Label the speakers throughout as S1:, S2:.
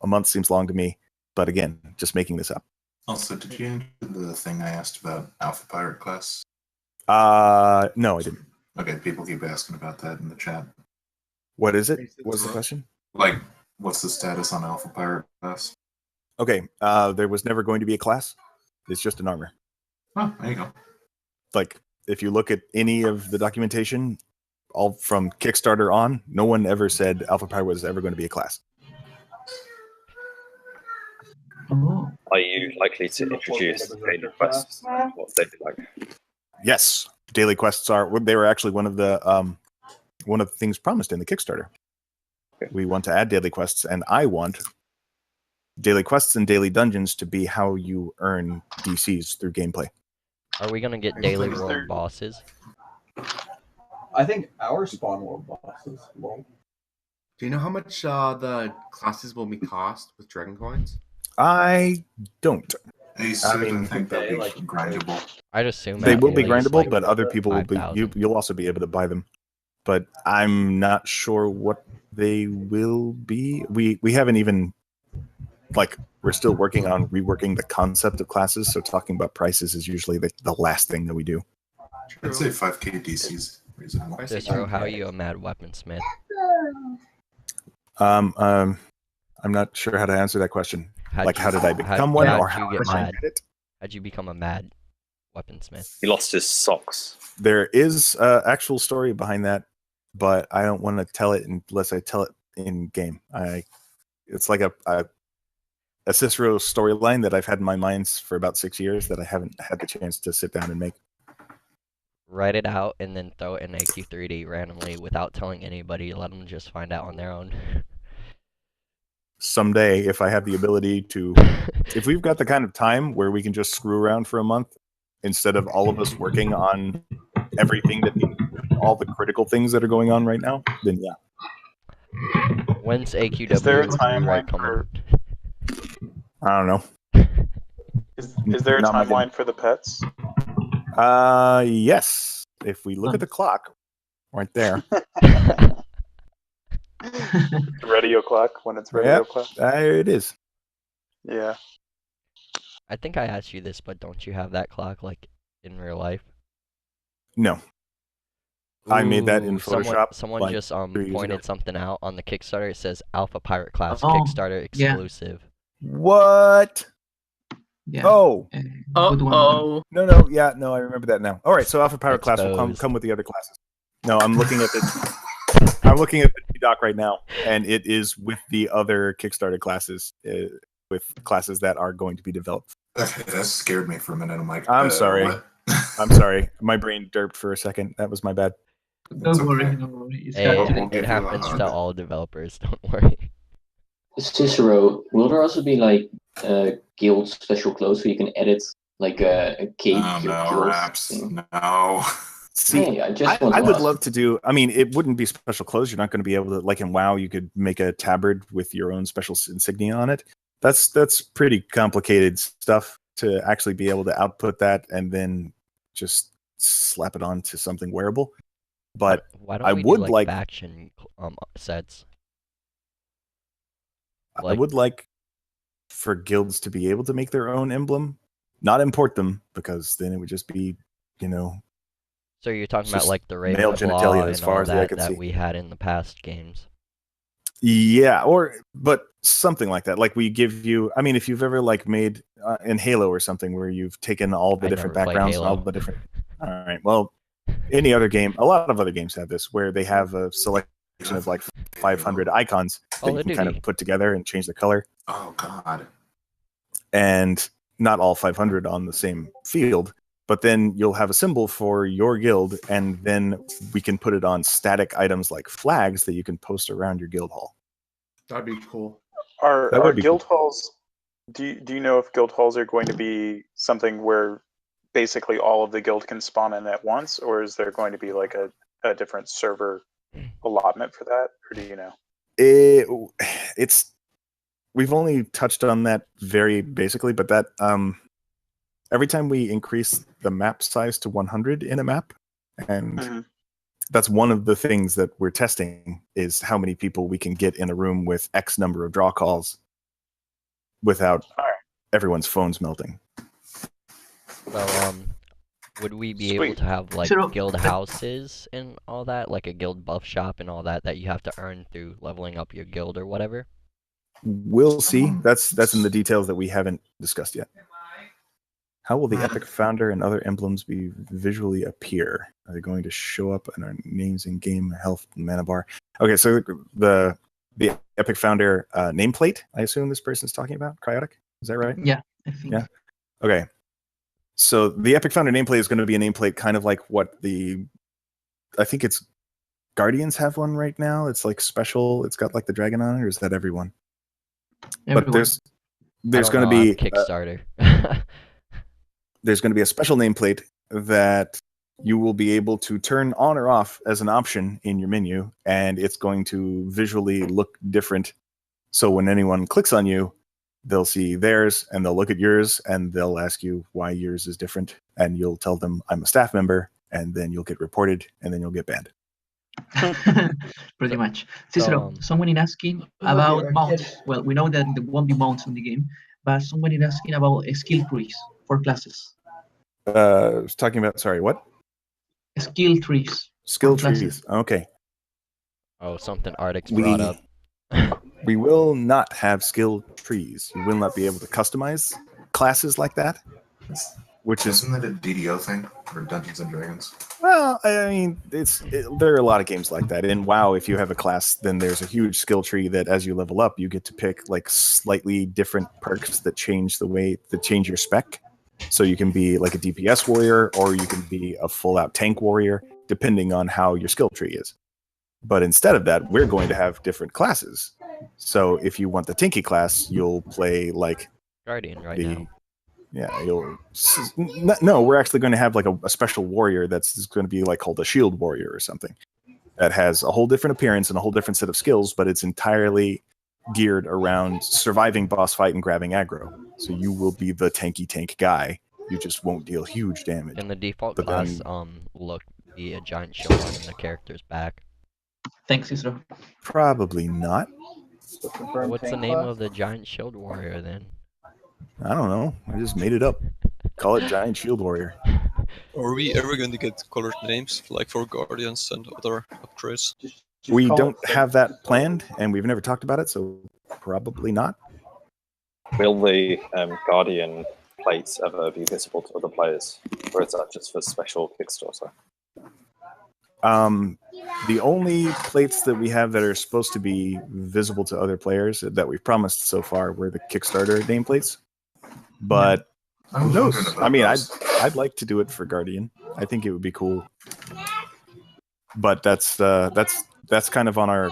S1: month seems long to me. But again, just making this up.
S2: Also, did you answer the thing I asked about Alpha Pirate class?
S1: No, I didn't.
S2: Okay, people keep asking about that in the chat.
S1: What is it? What's the question?
S2: Like, what's the status on Alpha Pirate class?
S1: Okay, there was never going to be a class. It's just an armor.
S2: Oh, there you go.
S1: Like, if you look at any of the documentation, all from Kickstarter on, no one ever said Alpha Pirate was ever going to be a class.
S3: Are you likely to introduce daily quests? What's they like?
S1: Yes, daily quests are. They were actually one of the things promised in the Kickstarter. Okay. We want to add daily quests, and I want daily quests and daily dungeons to be how you earn DCs through gameplay.
S4: Are we gonna get daily world bosses?
S5: I think our spawn world bosses will.
S6: Do you know how much the classes will be cost with Dragon Coins?
S1: I don't.
S2: I think they'll be like grindable.
S4: I'd assume
S1: they will be grindable,
S4: like
S1: but other people will be. You'll also be able to buy them, but I'm not sure what they will be. We haven't even we're still working on reworking the concept of classes. So talking about prices is usually the last thing that we do.
S2: I'd say 5k DCs reasonable.
S4: Cicero, how are you a mad weaponsmith?
S1: I'm not sure how to answer that question. How did I become one, or how
S4: you get mad?
S1: It?
S4: How'd you become a mad weaponsmith?
S3: He lost his socks.
S1: There is an actual story behind that, but I don't want to tell it unless I tell it in game. It's like a Cicero storyline that I've had in my mind for about 6 years that I haven't had the chance to sit down and make.
S4: Write it out and then throw it in AQ3D randomly without telling anybody. Let them just find out on their own.
S1: Someday, if I have the ability to, if we've got the kind of time where we can just screw around for a month instead of all of us working on everything all the critical things that are going on right now, then yeah.
S4: When's AQW?
S7: Is there a timeline for?
S1: I don't know.
S7: Is there a timeline for the pets?
S1: Yes. If we look at the clock, right there.
S7: Radio clock, when it's radio clock.
S1: It is.
S7: Yeah.
S4: I think I asked you this, but don't you have that clock like in real life?
S1: No. I made that in Photoshop.
S4: Someone just pointed something out on the Kickstarter. It says Alpha Pirate class Kickstarter exclusive.
S1: Yeah. What?
S8: Yeah.
S1: Oh.
S8: Oh.
S1: No. Yeah. No, I remember that now. All right. So Alpha Pirate class will come with the other classes. No, I'm looking at the. I'm looking at the doc right now, and it is with the other Kickstarter classes, with classes that are going to be developed.
S2: That scared me for a minute. I'm like,
S1: I'm sorry. I'm sorry. My brain derped for a second. That was my bad.
S8: Don't worry.
S4: It happens to all developers. Don't worry.
S9: Cicero, will there also be like guild special clothes so you can edit like a cape?
S2: Oh, no, Raps. No.
S1: See,
S9: hey,
S1: I would love to do. I mean, it wouldn't be special clothes. You're not going to be able to, like in WoW, you could make a tabard with your own special insignia on it. That's pretty complicated stuff to actually be able to output that and then just slap it onto something wearable. But
S4: why don't we
S1: would
S4: do, like faction sets.
S1: I would like for guilds to be able to make their own emblem, not import them, because then it would just be,
S4: So you're talking about like the Raven
S1: male
S4: of Law
S1: genitalia
S4: and
S1: as far
S4: all
S1: as the eye
S4: that
S1: can
S4: that
S1: see.
S4: we had in the past games.
S1: Yeah, but something like that. Like we give you, I mean, if you've ever like made in Halo or something where you've taken all the different backgrounds, and all the different. All right, well, any other game, a lot of other games have this where they have a selection of like 500 icons that you can kind of put together and change the color.
S2: Oh God!
S1: And not all 500 on the same field. But then you'll have a symbol for your guild, and then we can put it on static items like flags that you can post around your guild hall.
S6: That'd be cool.
S7: Are guild halls? Do you know if guild halls are going to be something where basically all of the guild can spawn in at once, or is there going to be like a different server allotment for that, or do you know?
S1: We've only touched on that very basically, but that every time we increase the map size to 100 in a map, and that's one of the things that we're testing is how many people we can get in a room with X number of draw calls without
S7: Alright.
S1: everyone's phones melting.
S4: So, would we be able
S7: Sweet.
S4: to have like
S8: So-
S4: guild houses and all that, like a guild buff shop and all that, that you have to earn through leveling up your guild or whatever?
S1: We'll see. That's in the details that we haven't discussed yet. How will the epic founder and other emblems be visually appear? Are they going to show up in our names in game, health, and mana bar? Okay, so the epic founder nameplate, I assume this person's talking about, Cryotic? Is that right?
S8: Yeah, I think.
S1: Yeah. Okay. So the epic founder nameplate is going to be a nameplate kind of like what I think it's Guardians have one right now. It's like special. It's got like the dragon on it, or is that everyone?
S8: Everyone.
S1: But there's
S4: I
S1: going
S4: don't
S1: to
S4: know,
S1: be
S4: I'm Kickstarter.
S1: there's going to be a special nameplate that you will be able to turn on or off as an option in your menu, and it's going to visually look different. So when anyone clicks on you, they'll see theirs and they'll look at yours and they'll ask you why yours is different, and you'll tell them I'm a staff member, and then you'll get reported and then you'll get banned.
S8: Pretty much. Cicero,
S4: So,
S8: someone is asking about mounts. Well, we know that there won't be mounts in the game, but someone is asking about skill trees for classes.
S1: I was talking about, sorry, what?
S8: Skill trees.
S1: Skill
S8: Classes.
S1: trees. Okay.
S4: oh, something Arctic's brought up.
S1: We will not have skill trees. You will not be able to customize classes like that, which is,
S2: Isn't that a DDO thing for Dungeons and Dragons?
S1: well, I mean, there are a lot of games like that. In WoW, if you have a class, then there's a huge skill tree that as you level up, you get to pick like slightly different perks that change your spec. So you can be like a DPS warrior, or you can be a full-out tank warrior, depending on how your skill tree is. But instead of that, we're going to have different classes. So if you want the tanky class, you'll play like
S4: Guardian right now.
S1: No, we're actually going to have like a special warrior that's going to be like called a shield warrior or something that has a whole different appearance and a whole different set of skills, but it's entirely geared around surviving boss fight and grabbing aggro. So you will be the tank guy. You just won't deal huge damage.
S4: Can the default
S1: But
S4: class
S1: then-
S4: look be a giant shield on the character's back?
S8: Thanks, Cicero.
S1: Probably not.
S4: What's the name of the giant shield warrior then?
S1: I don't know. I just made it up. Call it Giant Shield Warrior.
S10: Are we ever going to get colored names, like for Guardians and other upgrades?
S1: We don't have that planned, and we've never talked about it, so probably not.
S3: Will the Guardian plates ever be visible to other players, or is that just for special Kickstarter?
S1: The only plates that we have that are supposed to be visible to other players that we've promised so far were the Kickstarter nameplates. But
S2: I
S1: who
S2: was
S1: knows?
S2: wondering about
S1: I mean,
S2: those.
S1: I'd like to do it for Guardian. I think it would be cool. But that's kind of on our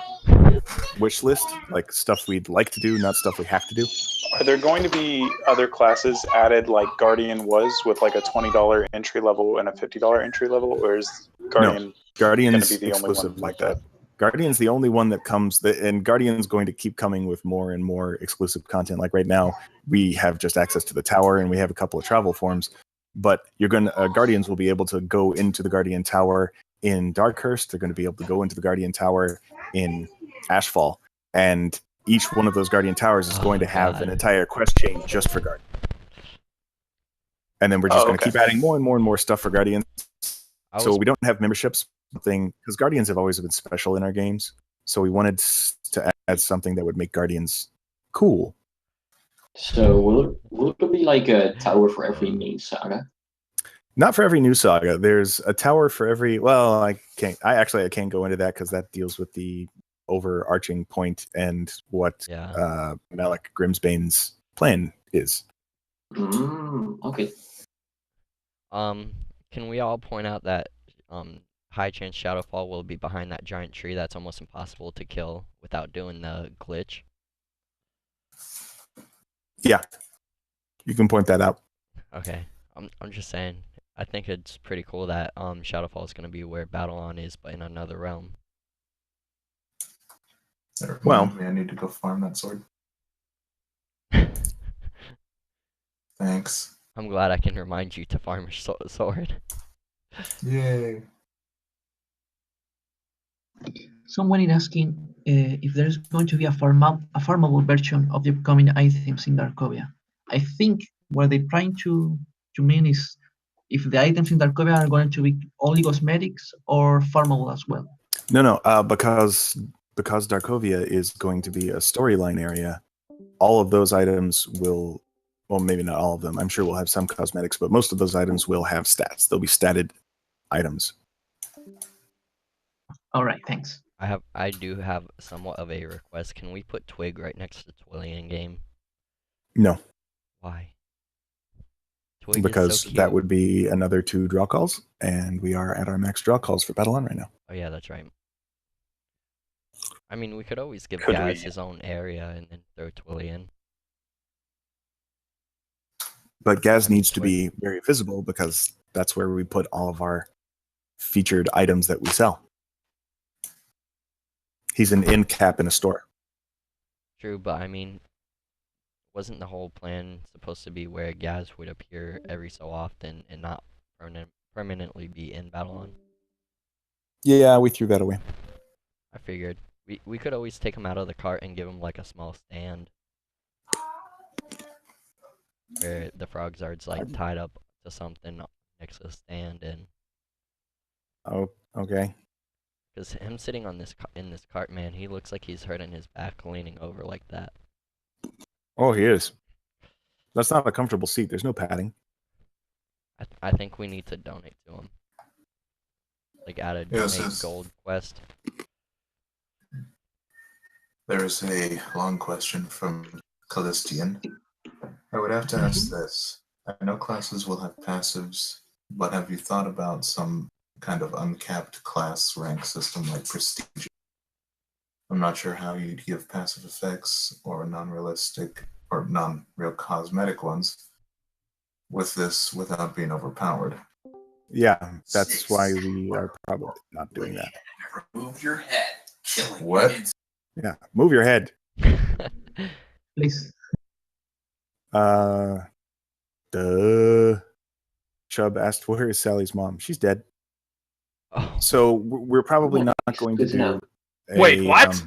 S1: wish list, like stuff we'd like to do, not stuff we have to do.
S7: Are there going to be other classes added like Guardian was, with like a $20 entry level and a $50 entry level, or is Guardian
S1: Guardian's
S7: gonna be the only
S1: exclusive
S7: one
S1: like
S7: like
S1: that. Guardian's the only one that comes, and Guardian's going to keep coming with more and more exclusive content. Like right now, we have just access to the tower, and we have a couple of travel forms. But Guardians will be able to go into the Guardian Tower in Darkhurst. They're going to be able to go into the Guardian Tower in Ashfall, and each one of those Guardian Towers is going to have an entire quest chain just for Guardian. And then we're just going to keep adding more and more and more stuff for Guardians. So we don't have memberships thing, because Guardians have always been special in our games. So we wanted to add something that would make Guardians cool.
S9: So will it be like a tower for every main saga?
S1: Not for every new saga. There's a tower for every. Well, I can't go into that because that deals with the overarching point and what Malik Grimsbane's plan is.
S9: Okay.
S4: Can we all point out that high chance Shadowfall will be behind that giant tree that's almost impossible to kill without doing the glitch?
S1: Yeah, you can point that out.
S4: Okay, I'm just saying. I think it's pretty cool that Shadowfall is going to be where Battle-On is, but in another realm.
S1: Well,
S2: I need to go farm that sword. Thanks.
S4: I'm glad I can remind you to farm your sword.
S2: Yay.
S8: Someone is asking if there's going to be a farmable version of the upcoming items in Darkovia. I think what they're trying to mean is if the items in Darkovia are going to be only cosmetics or farmable as well.
S1: No, because Darkovia is going to be a storyline area, all of those items will, well, maybe not all of them. I'm sure we'll have some cosmetics, but most of those items will have stats. They'll be statted items.
S8: All right, thanks.
S4: I do have somewhat of a request. Can we put Twig right next to Twillian game?
S1: No.
S4: Why? Twig
S1: Because
S4: is so
S1: that
S4: cute.
S1: would be another 2 draw calls, and we are at our max draw calls for Battle On right now.
S4: Oh yeah, that's right. I mean, we could always give
S3: Could
S4: Gaz
S3: we-
S4: his own area and then throw Twillian.
S1: But Gaz needs to be very visible because that's where we put all of our featured items that we sell. He's an end cap in a store.
S4: True, but I mean, wasn't the whole plan supposed to be where Gaz would appear every so often and not permanently be in Battle On?
S1: Yeah, we threw that away.
S4: I figured we could always take him out of the cart and give him like a small stand where the Frogzard's like tied up to something next to the stand, and
S1: Oh, okay.
S4: because him sitting on in this cart, man, he looks like he's hurting his back leaning over like that.
S1: Oh, he is. That's not a comfortable seat. There's no padding.
S4: I think we need to donate to him. Like add a
S2: Yes,
S4: donate
S2: yes.
S4: gold quest.
S2: There is a long question from Callistian. I would have to ask this. I know classes will have passives, but have you thought about some kind of uncapped class rank system like Prestige? I'm not sure how you'd give passive effects or non-realistic or non-real cosmetic ones with this without being overpowered.
S1: Yeah, that's why we are probably not doing that.
S6: Move your head. Killing
S2: What?
S6: units.
S1: Yeah, move your head.
S8: Please.
S1: Chubb asked, where is Sally's mom? She's dead.
S4: Oh.
S1: So we're probably not going to
S9: Good to know.
S1: do.
S5: Wait, what?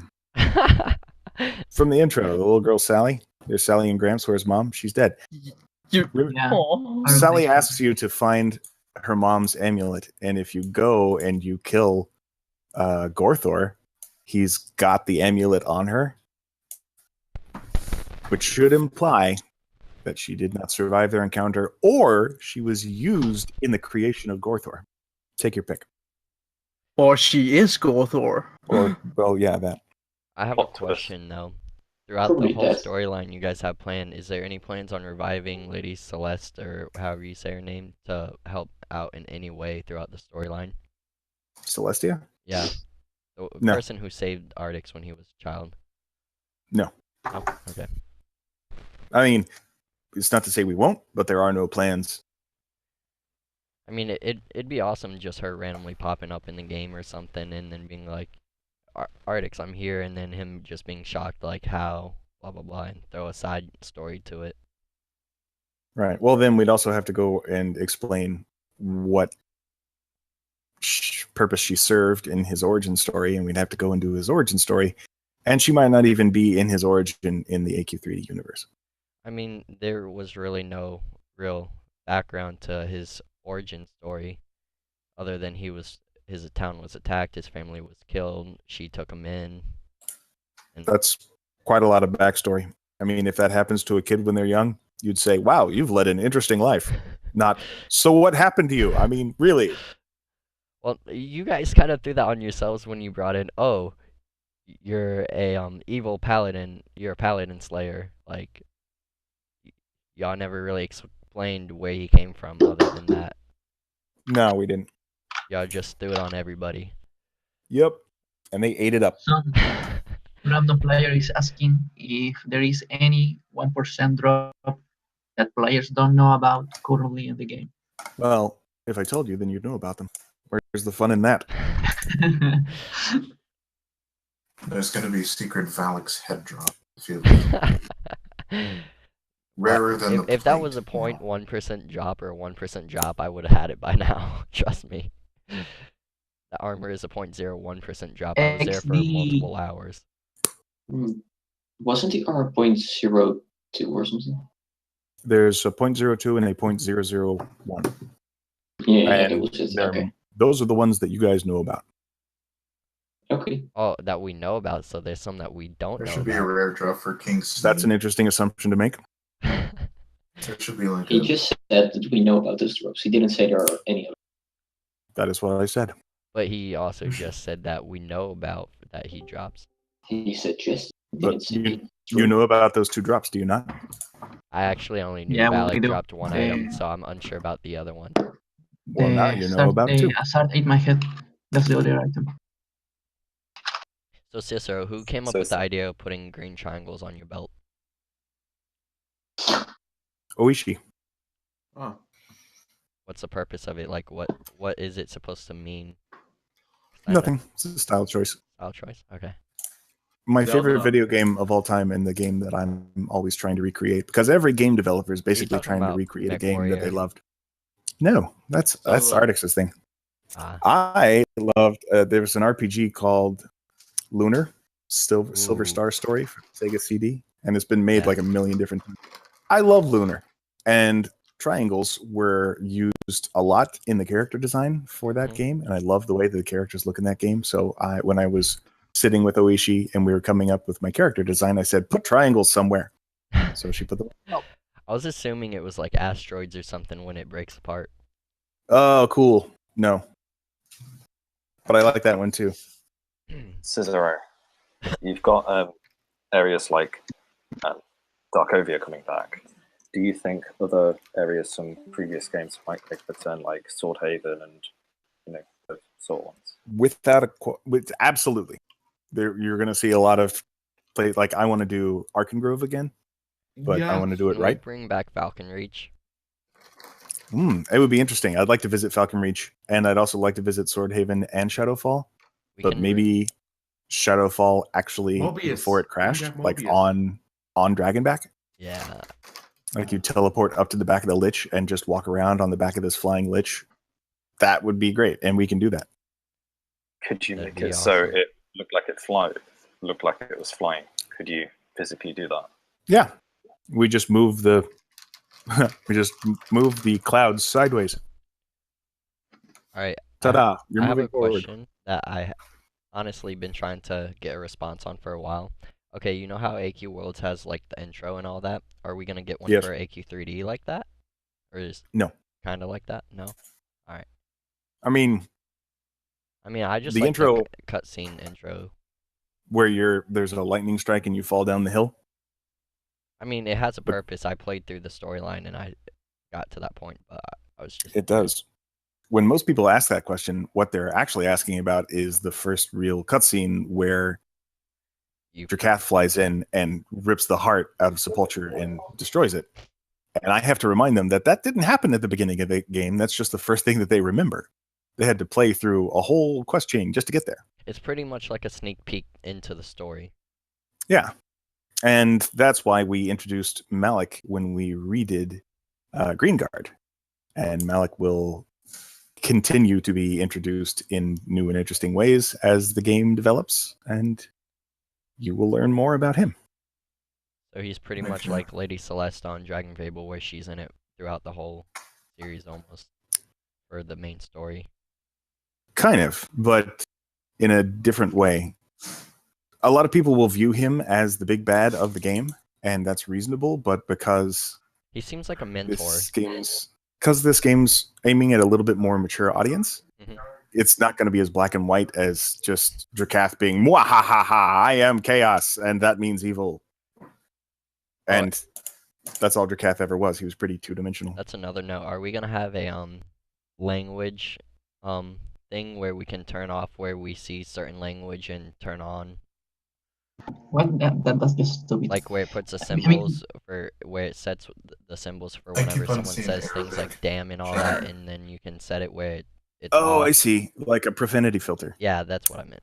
S1: From the intro, the little girl Sally. There's Sally and Gramps. Where's mom? She's dead.
S5: You.
S8: Yeah.
S5: Aw.
S1: Sally asks you to find her mom's amulet, and if you go and you kill Gorthor, he's got the amulet on her, which should imply that she did not survive their encounter, or she was used in the creation of Gorthor. Take your pick.
S5: Or she is Gorthor.
S1: Or, well, yeah, that.
S4: I have a
S3: Plot twist.
S4: question though. Throughout
S9: Probably
S4: the whole
S9: death.
S4: storyline you guys have planned, is there any plans on reviving Lady Celeste, or however you say her name, to help out in any way throughout the storyline?
S1: Celestia?
S4: Yeah. The
S1: No.
S4: person who saved Artix when he was a child.
S1: No.
S4: Oh, okay.
S1: I mean, it's not to say we won't, but there are no plans.
S4: I mean, it'd be awesome just her randomly popping up in the game or something and then being like, Artix, I'm here, and then him just being shocked, like, how, blah, blah, blah, and throw a side story to it.
S1: Right. Well, then we'd also have to go and explain what purpose she served in his origin story, and we'd have to go and do his origin story, and she might not even be in his origin in the AQ3D universe.
S4: I mean, there was really no real background to his origin story, other than his town was attacked, his family was killed, she took him in. And
S1: That's quite a lot of backstory. I mean, if that happens to a kid when they're young, you'd say, wow, you've led an interesting life. Not, so what happened to you? I mean, really?
S4: well, you guys kind of threw that on yourselves when you brought in, oh, you're a evil paladin, you're a paladin slayer. Like, y'all never really explained where he came from other than that.
S1: No, we didn't.
S4: Y'all just threw it on everybody.
S1: Yep. And they ate it up.
S8: Some random player is asking if there is any 1% drop that players don't know about currently in the game.
S1: Well, if I told you, then you'd know about them. Where's the fun in that?
S2: There's going to be Secret Valak's head drop. Rarer than the
S4: if that was a
S2: plate, you know.
S4: 0.1% drop or a 1% drop, I would have had it by now. Trust me. The armor is a 0.01% drop. I was there for multiple hours.
S9: Wasn't the armor 0.02 or something?
S1: There's a 0.02 and a 0.001.
S9: Yeah,
S1: and
S9: that was it. Okay.
S1: those are the ones that you guys know about.
S9: Okay.
S4: Oh, that we know about. So there's some that we don't
S2: There
S4: know
S2: should be a
S4: about.
S2: rare drop for King's.
S1: That's an interesting assumption to make.
S2: There should be like.
S9: He just said that we know about those drops. He didn't say there are any of them.
S1: That is what I said.
S4: But he also just said that we know about that he drops.
S9: He said just.
S1: But you know about those 2 drops, do you not?
S4: I actually only knew
S8: Yeah, we
S4: Valak
S8: do.
S4: dropped 1 item, so I'm unsure about the other one.
S1: Well, now you know about 2.
S8: Hazard ate my head. That's the other item.
S4: So Cicero, who came up with the idea of putting green triangles on your belt?
S1: Oishi.
S6: Oh.
S4: What's the purpose of it? Like, what is it supposed to mean?
S1: Nothing. It's a style choice.
S4: Style choice. Okay.
S1: My
S6: Zelda.
S1: favorite video game of all time, and the game that I'm always trying to recreate, because every game developer is basically
S4: talking
S1: trying to
S4: about
S1: recreate a
S4: Mech
S1: game that they
S4: Warrior?
S1: loved. No, that's Ardix's thing.
S4: Ah.
S1: I loved. There was an RPG called Lunar, Silver Star Story for Sega CD, and it's been made like a million different times. I love Lunar, and triangles were used a lot in the character design for that game, and I love the way that the characters look in that game. So when I was sitting with Oishi and we were coming up with my character design, I said, put triangles somewhere. So she put them.
S4: I was assuming it was like asteroids or something when it breaks apart.
S1: Oh, cool. No. But I like that one too.
S3: Cicero, you've got areas like Darkovia coming back. Do you think other areas from previous games might take the turn, like Swordhaven and those sort of ones?
S1: Absolutely. You're going to see a lot of play. Like I want to do Arkengrove again, but I want to do it
S4: Can
S1: right.
S4: we bring back Falcon Reach?
S1: It would be interesting. I'd like to visit Falcon Reach, and I'd also like to visit Swordhaven and Shadowfall. But maybe Shadowfall actually before it crashed, like on Dragonback.
S4: Yeah.
S1: Like you teleport up to the back of the Lich and just walk around on the back of this flying Lich. That would be great, and we can do that.
S3: Could you make it so it looked like it was flying? Could you physically do that?
S1: Yeah, we just move the clouds sideways.
S4: All right.
S1: Ta-da! You're
S4: I have
S1: moving
S4: a
S1: forward.
S4: question that I honestly been trying to get a response on for a while. Okay, you know how AQ Worlds has like the intro and all that? Are we gonna get one
S1: Yes.
S4: for AQ 3D like that? Or is
S1: No.
S4: kind of like that? No. All right.
S1: I mean,
S4: I just
S1: the
S4: like
S1: intro
S4: the cutscene intro.
S1: where there's a lightning strike and you fall down the hill.
S4: I mean, it has a purpose. I played through the storyline and I got to that point, but I was just.
S1: It does. When most people ask that question, what they're actually asking about is the first real cutscene where Drakath flies in and rips the heart out of Sepulture and destroys it. And I have to remind them that didn't happen at the beginning of the game. That's just the first thing that they remember. They had to play through a whole quest chain just to get there.
S4: It's pretty much like a sneak peek into the story.
S1: Yeah. And that's why we introduced Malik when we redid Green Guard. And Malik will continue to be introduced in new and interesting ways as the game develops, and you will learn more about him.
S4: So he's pretty much like Lady Celeste on Dragon Fable, where she's in it throughout the whole series almost, for the main story.
S1: Kind of, but in a different way. A lot of people will view him as the big bad of the game, and that's reasonable, but because
S4: he seems like a mentor.
S1: This game's aiming at a little bit more mature audience, it's not going to be as black and white as just Drakath being "Mwahaha, I am chaos, and that means evil." And that's all Drakath ever was. He was pretty two-dimensional.
S4: That's another note. Are we gonna have a language thing where we can turn off where we see certain language and turn on?
S8: What? That's just stupid.
S4: Like where it puts the symbols for where it sets the symbols for whenever someone says things like "damn" and all that, and then you can set it where it's.
S1: Oh,
S4: off.
S1: I see. Like a profanity filter.
S4: Yeah, that's what I meant.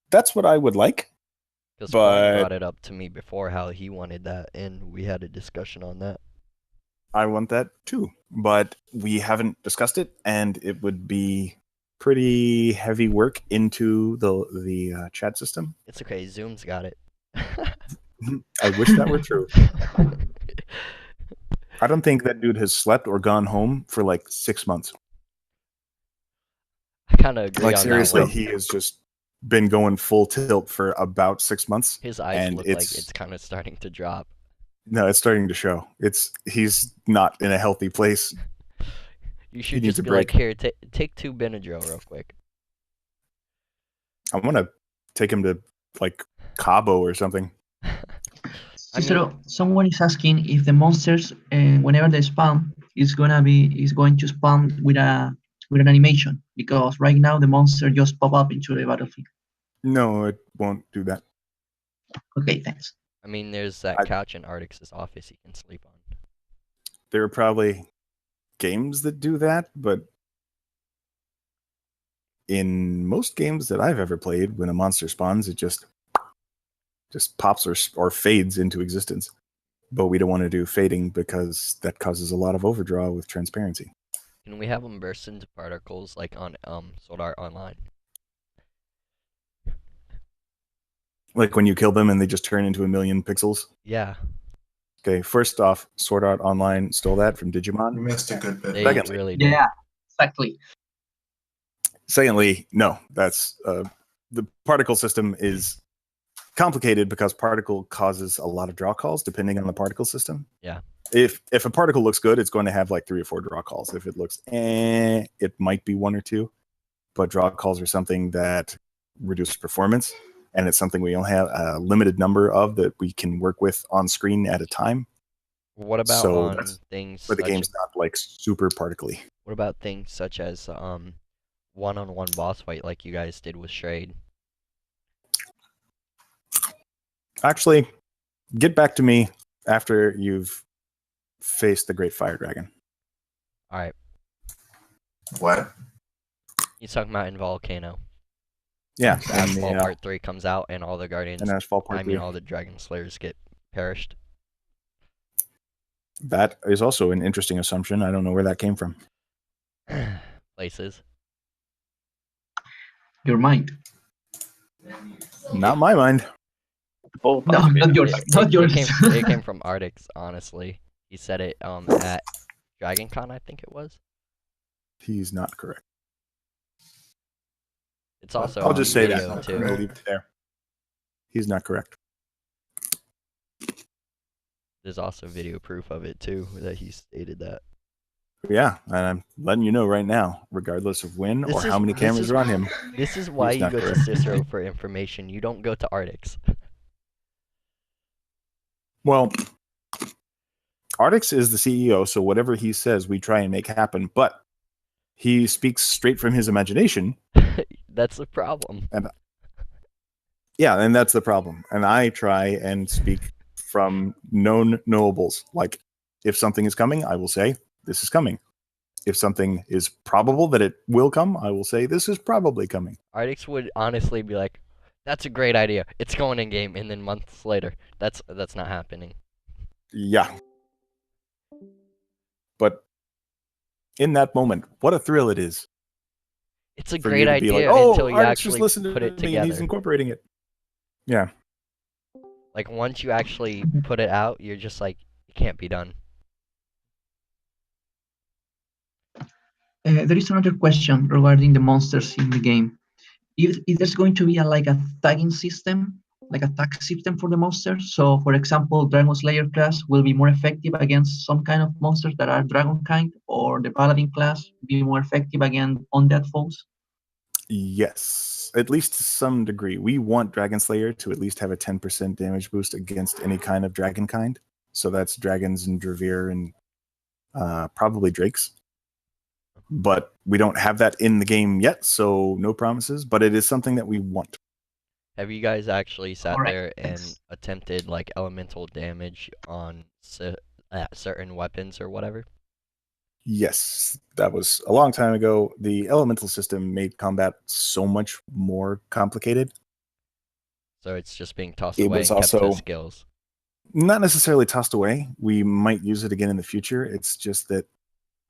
S1: That's what I would like.
S4: Because Paul brought it up to me before how he wanted that, and we had a discussion on that.
S1: I want that too, but we haven't discussed it, and it would be pretty heavy work into the chat system.
S4: It's okay. Zoom's got it.
S1: I wish that were true. I don't think that dude has slept or gone home for like 6 months.
S4: I kind of agree
S1: Like
S4: on
S1: seriously,
S4: that one.
S1: he has just been going full tilt for about 6 months.
S4: His eyes
S1: and
S4: look like it's kind of starting to drop.
S1: No, it's starting to show. He's not in a healthy place.
S4: You should just be like, here, take 2 Benadryl real quick.
S1: I want to take him to like Cabo or something.
S8: Cicero, someone is asking if the monsters, whenever they spawn, is going to spawn with an animation, because right now the monster just pop up into the battlefield.
S1: No, it won't do that.
S8: Okay, thanks.
S4: I mean, there's that couch in Artix's office he can sleep on.
S1: There are probably games that do that, but in most games that I've ever played, when a monster spawns, it just pops or fades into existence. But we don't want to do fading because that causes a lot of overdraw with transparency.
S4: Can we have them burst into particles like on Sword Art Online?
S1: Like when you kill them and they just turn into 1,000,000 pixels?
S4: Yeah.
S1: Okay, first off, Sword Art Online stole that from Digimon.
S2: You missed a good bit.
S4: They really did.
S8: Yeah, exactly.
S1: Secondly, no, that's the particle system is complicated because particle causes a lot of draw calls depending on the particle system.
S4: Yeah.
S1: If a particle looks good, it's going to have like 3 or 4 draw calls. If it looks it might be 1 or 2. But draw calls are something that reduce performance, and it's something we only have a limited number of that we can work with on screen at a time.
S4: What about on things?
S1: But the game's not like super particly.
S4: What about things such as one-on-one boss fight like you guys did with Shrade?
S1: Actually, get back to me after you've faced the Great Fire Dragon.
S4: All right.
S2: What?
S4: He's talking about in Volcano.
S1: Yeah.
S4: Asphalt Part 3 comes out and all the Guardians,
S1: and Asphalt Part 3.
S4: all the Dragon Slayers get perished.
S1: That is also an interesting assumption. I don't know where that came from.
S4: Places.
S8: Your mind.
S1: Not my mind.
S8: No, not yours. Not yours.
S4: It came from Artix, honestly. He said it at DragonCon, I think it was.
S1: He's not correct.
S4: It's also
S1: I'll just say that.
S4: Too.
S1: I'll leave it there. He's not correct.
S4: There's also video proof of it too, that he stated that.
S1: Yeah, and I'm letting you know right now, regardless of when or how many cameras are on him.
S4: This is why you go to Cicero for information. You don't go to Artix.
S1: Well, Artix is the CEO, so whatever he says, we try and make happen. But he speaks straight from his imagination.
S4: That's the problem.
S1: And that's the problem. And I try and speak from known knowables. Like, if something is coming, I will say, this is coming. If something is probable that it will come, I will say, this is probably coming.
S4: Artix would honestly be like, that's a great idea. It's going in game, and then months later, that's not happening.
S1: Yeah. But in that moment, what a thrill it is.
S4: It's a great idea
S1: like,
S4: until you
S1: Artix
S4: actually
S1: just
S4: put it
S1: to me
S4: together.
S1: and he's incorporating it. Yeah.
S4: Like, once you actually put it out, you're just like, it can't be done.
S8: There is another question regarding the monsters in the game. If there's going to be a tagging system, like a tag system for the monsters. So, for example, Dragon Slayer class will be more effective against some kind of monsters that are dragon kind, or the Paladin class be more effective against undead foes.
S1: Yes, at least to some degree. We want Dragon Slayer to at least have a 10% damage boost against any kind of dragon kind. So that's dragons and Dravir and probably drakes. But we don't have that in the game yet, so no promises. But it is something that we want.
S4: Have you guys actually sat there and attempted like elemental damage on certain weapons or whatever?
S1: Yes, that was a long time ago. The elemental system made combat so much more complicated.
S4: So it's just being tossed away and kept as skills.
S1: Not necessarily tossed away. We might use it again in the future. It's just that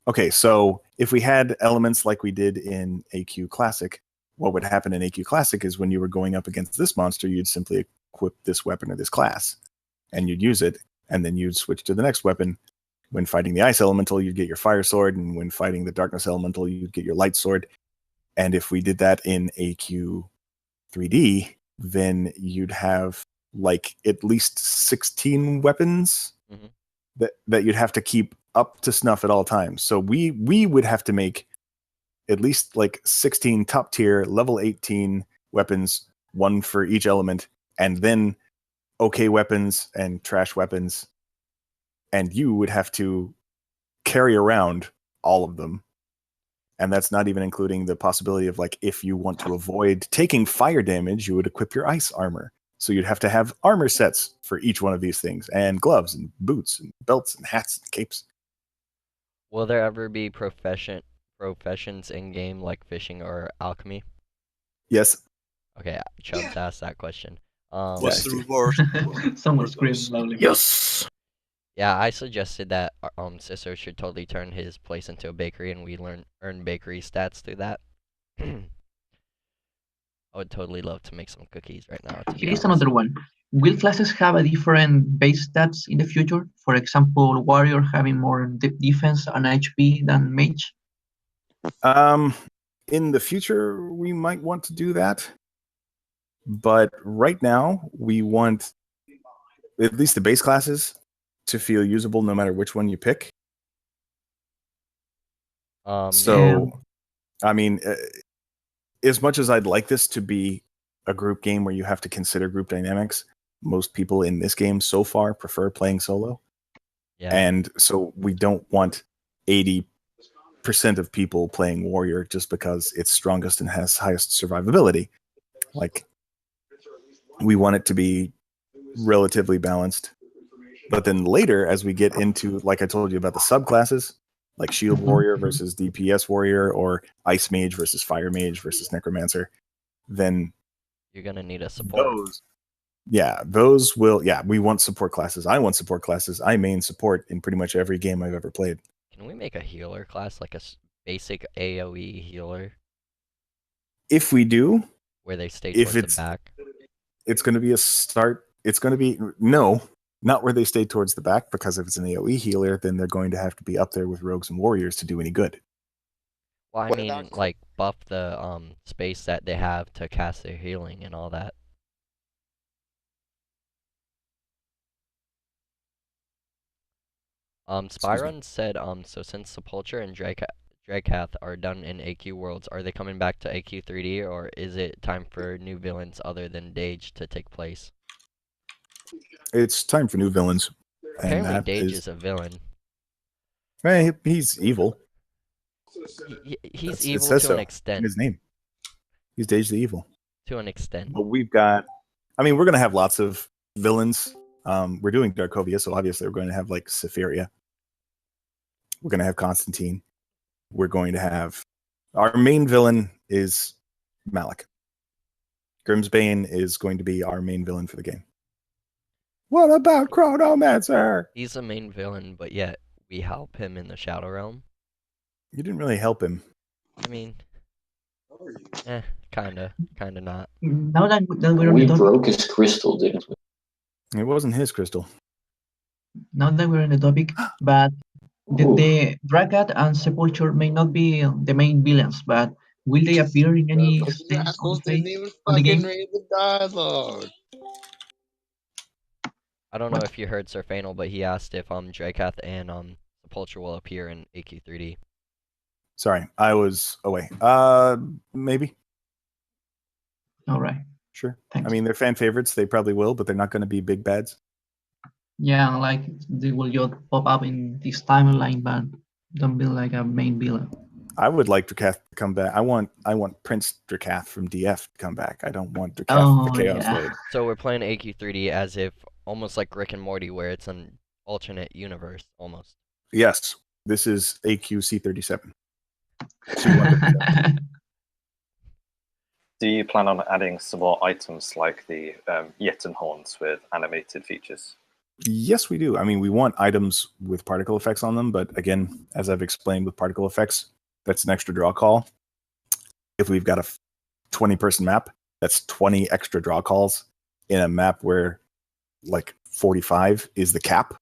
S1: Okay, so if we had elements like we did in AQ Classic, what would happen in AQ Classic is when you were going up against this monster, you'd simply equip this weapon or this class, and you'd use it, and then you'd switch to the next weapon. When fighting the Ice Elemental, you'd get your Fire Sword, and when fighting the Darkness Elemental, you'd get your Light Sword. And if we did that in AQ 3D, then you'd have like at least 16 weapons that you'd have to keep up to snuff at all times. So we would have to make at least like 16 top tier level 18 weapons, one for each element, and then okay weapons and trash weapons. And you would have to carry around all of them. And that's not even including the possibility of like, if you want to avoid taking fire damage, you would equip your ice armor. So you'd have to have armor sets for each one of these things, and gloves and boots and belts and hats and capes.
S4: Will there ever be professions in game like fishing or alchemy?
S1: Yes.
S4: Okay, Chubbs asked that question.
S10: What's the reward?
S8: Someone screams loudly.
S1: Yes.
S4: Yeah, I suggested that Cicero should totally turn his place into a bakery, and we earn bakery stats through that. I would totally love to make some cookies right now.
S8: Here is another one. Will classes have a different base stats in the future? For example, warrior having more defense and HP than mage?
S1: In the future, we might want to do that. But right now, we want at least the base classes to feel usable no matter which one you pick. I mean, as much as I'd like this to be a group game where you have to consider group dynamics, most people in this game so far prefer playing solo.
S4: Yeah.
S1: And so we don't want 80% of people playing warrior just because it's strongest and has highest survivability. Like, we want it to be relatively balanced. But then later, as we get into, like I told you about the subclasses, like Shield Warrior versus DPS Warrior, or Ice Mage versus Fire Mage versus Necromancer, then
S4: you're gonna need a support.
S1: Those will, we want support classes. I want support classes. I main support in pretty much every game I've ever played.
S4: Can we make a healer class, like a basic AoE healer?
S1: If we do,
S4: where they stay towards the back?
S1: It's going to be a start. It's going to be, no, not where they stay towards the back, because if it's an AoE healer, then they're going to have to be up there with rogues and warriors to do any good.
S4: Well, I mean, like, buff the space that they have to cast their healing and all that. Spyron said, so since Sepulcher and Dragcath are done in AQ Worlds, are they coming back to AQ 3D, or is it time for new villains other than Dage to take place?
S1: It's time for new villains.
S4: Apparently Dage is a villain.
S1: Hey, he's evil.
S4: He's evil to an extent.
S1: In his name. He's Dage the Evil.
S4: To an extent.
S1: But we've got, I mean, we're going to have lots of villains. We're doing Darkovia, so obviously we're going to have, like, Sephiria. We're going to have Constantine. We're going to have, our main villain is Malik. Grimsbane is going to be our main villain for the game. What about Chronomancer?
S4: He's the main villain, but yet we help him in the Shadow Realm.
S1: You didn't really help him.
S4: I mean, kinda not.
S8: Now that we're
S9: we broke his crystal, didn't we?
S1: It wasn't his crystal.
S8: Now that we're in the topic, but the Dragcat and Sepulture may not be the main villains, but will they appear in any stage of the game?
S11: Read the dialogue.
S4: I don't know if you heard Sir Fanel, but he asked if Dragcath and Sepulture will appear in AQ 3D.
S1: Sorry, I was away. Maybe.
S8: All right.
S1: Sure.
S8: Thanks.
S1: I mean, they're fan favorites. They probably will, but they're not going to be big bads.
S8: Yeah, like they will just pop up in this timeline, but don't be like a main villain.
S1: I would like Drakath to come back. I want Prince Drakath from DF to come back. I don't want Drakath the Chaos Blade.
S4: So we're playing AQ 3D as if almost like Rick and Morty, where it's an alternate universe almost.
S1: Yes, this is AQ C37.
S3: Do you plan on adding some more items like the Yettenhorns with animated features?
S1: Yes, we do. I mean, we want items with particle effects on them, but again, as I've explained with particle effects, that's an extra draw call. If we've got a 20-person map, that's 20 extra draw calls in a map where like 45 is the cap.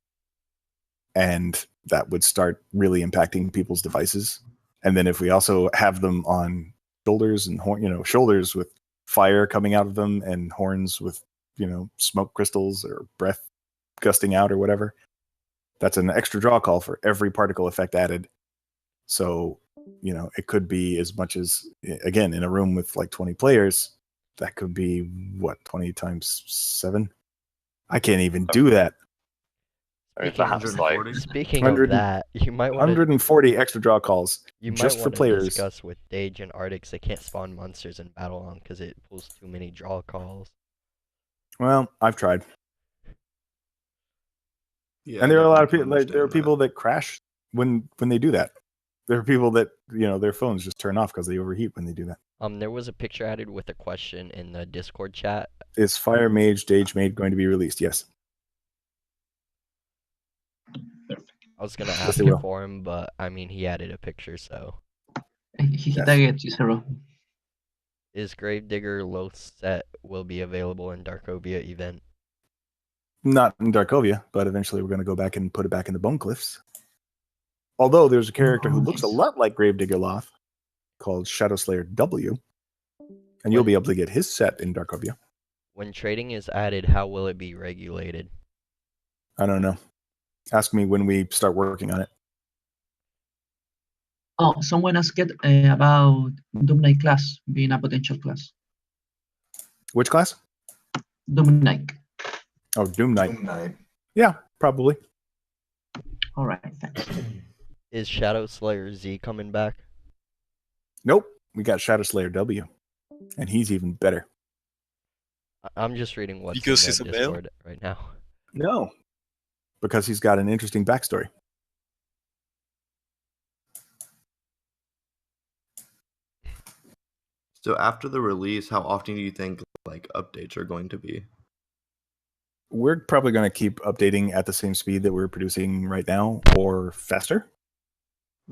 S1: And that would start really impacting people's devices. And then if we also have them on shoulders and shoulders with fire coming out of them and horns with, smoke crystals or breath gusting out or whatever, that's an extra draw call for every particle effect added. So, it could be as much as, again, in a room with like 20 players, that could be 20 times 7? I can't even do that.
S4: Speaking of that, you might want
S1: 140 extra draw calls just for players.
S4: Discuss with Dage and Arctics. They can't spawn monsters in battle on because it pulls too many draw calls.
S1: Well, I've tried. Yeah, and there are a lot of people. There are people that crash when they do that. There are people that their phones just turn off because they overheat when they do that.
S4: There was a picture added with a question in the Discord chat.
S1: Is Fire Mage Dage Mage going to be released? Yes.
S4: I was gonna ask you for him, but I mean he added a picture, so.
S8: He tagged Cicero.
S4: Is Gravedigger Loth set will be available in Darkovia event?
S1: Not in Darkovia, but eventually we're going to go back and put it back in the Bone Cliffs. Although there's a character who looks a lot like Gravedigger Loth called Shadowslayer W, and you'll be able to get his set in Darkovia.
S4: When trading is added, how will it be regulated?
S1: I don't know. Ask me when we start working on it.
S8: Oh, someone asked about Doom Knight class being a potential class.
S1: Which class?
S8: Doom Knight.
S1: Oh, Doom Knight. Yeah, probably.
S8: All right, thanks.
S4: Is Shadowslayer Z coming back?
S1: Nope, we got Shadowslayer W, and he's even better.
S4: I'm just reading what's
S10: because
S4: in the Discord right now.
S1: No, because he's got an interesting backstory.
S6: So after the release, how often do you think updates are going to be?
S1: We're probably going to keep updating at the same speed that we're producing right now, or faster.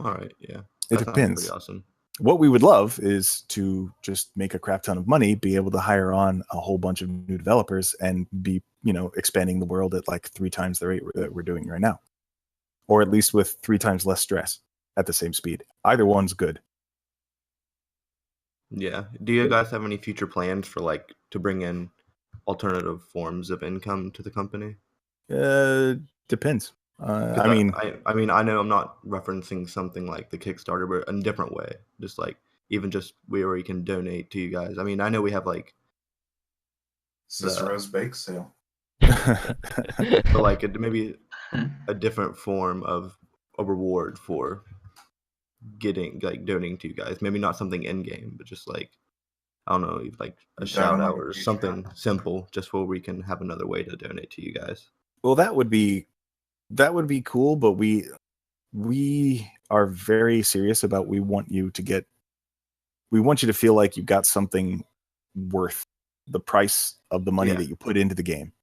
S6: All right, yeah.
S1: It depends.
S6: Pretty awesome.
S1: What we would love is to just make a crap ton of money, be able to hire on a whole bunch of new developers, and be, expanding the world at like 3 times the rate that we're doing right now, or at least with 3 times less stress at the same speed. Either one's good.
S6: Yeah. Do you guys have any future plans for to bring in alternative forms of income to the company?
S1: Depends.
S6: I mean, I know I'm not referencing something like the Kickstarter, but in a different way. Just even just where you can donate to you guys. I mean, I know we have
S2: Cicero's bake sale.
S6: but maybe a different form of a reward for getting donating to you guys. Maybe not something in game, but just I don't know, a shout out or something simple, just where we can have another way to donate to you guys.
S1: Well, that would be cool, but we are very serious about we want you to feel like you got something worth the price of the money that you put into the game.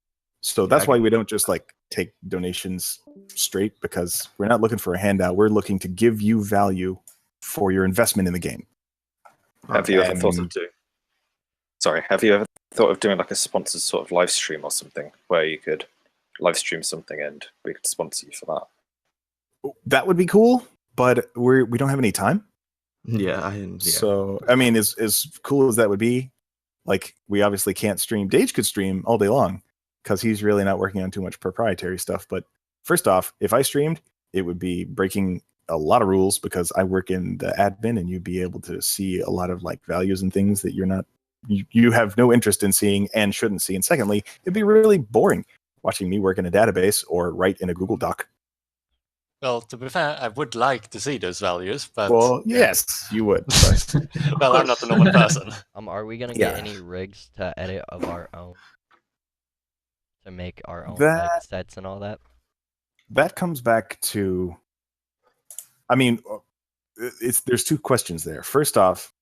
S1: So that's why we don't just take donations straight, because we're not looking for a handout. We're looking to give you value for your investment in the game.
S3: Have you ever thought of doing a sponsored sort of live stream or something where you could live stream something and we could sponsor you for that?
S1: That would be cool, but we don't have any time.
S6: Yeah.
S1: So I mean, as cool as that would be, we obviously can't stream. Dage could stream all day long because he's really not working on too much proprietary stuff. But first off, if I streamed, it would be breaking a lot of rules because I work in the admin, and you'd be able to see a lot of values and things that you have no interest in seeing and shouldn't see. And secondly, it'd be really boring watching me work in a database or write in a Google Doc.
S11: Well, to be fair, I would like to see those values, but...
S1: Well, yes, you would. But...
S11: well, I'm not a normal person.
S4: Are we gonna get any rigs to edit of our own? To make our own sets and all that?
S1: That comes back to... I mean, there's 2 questions there. First off,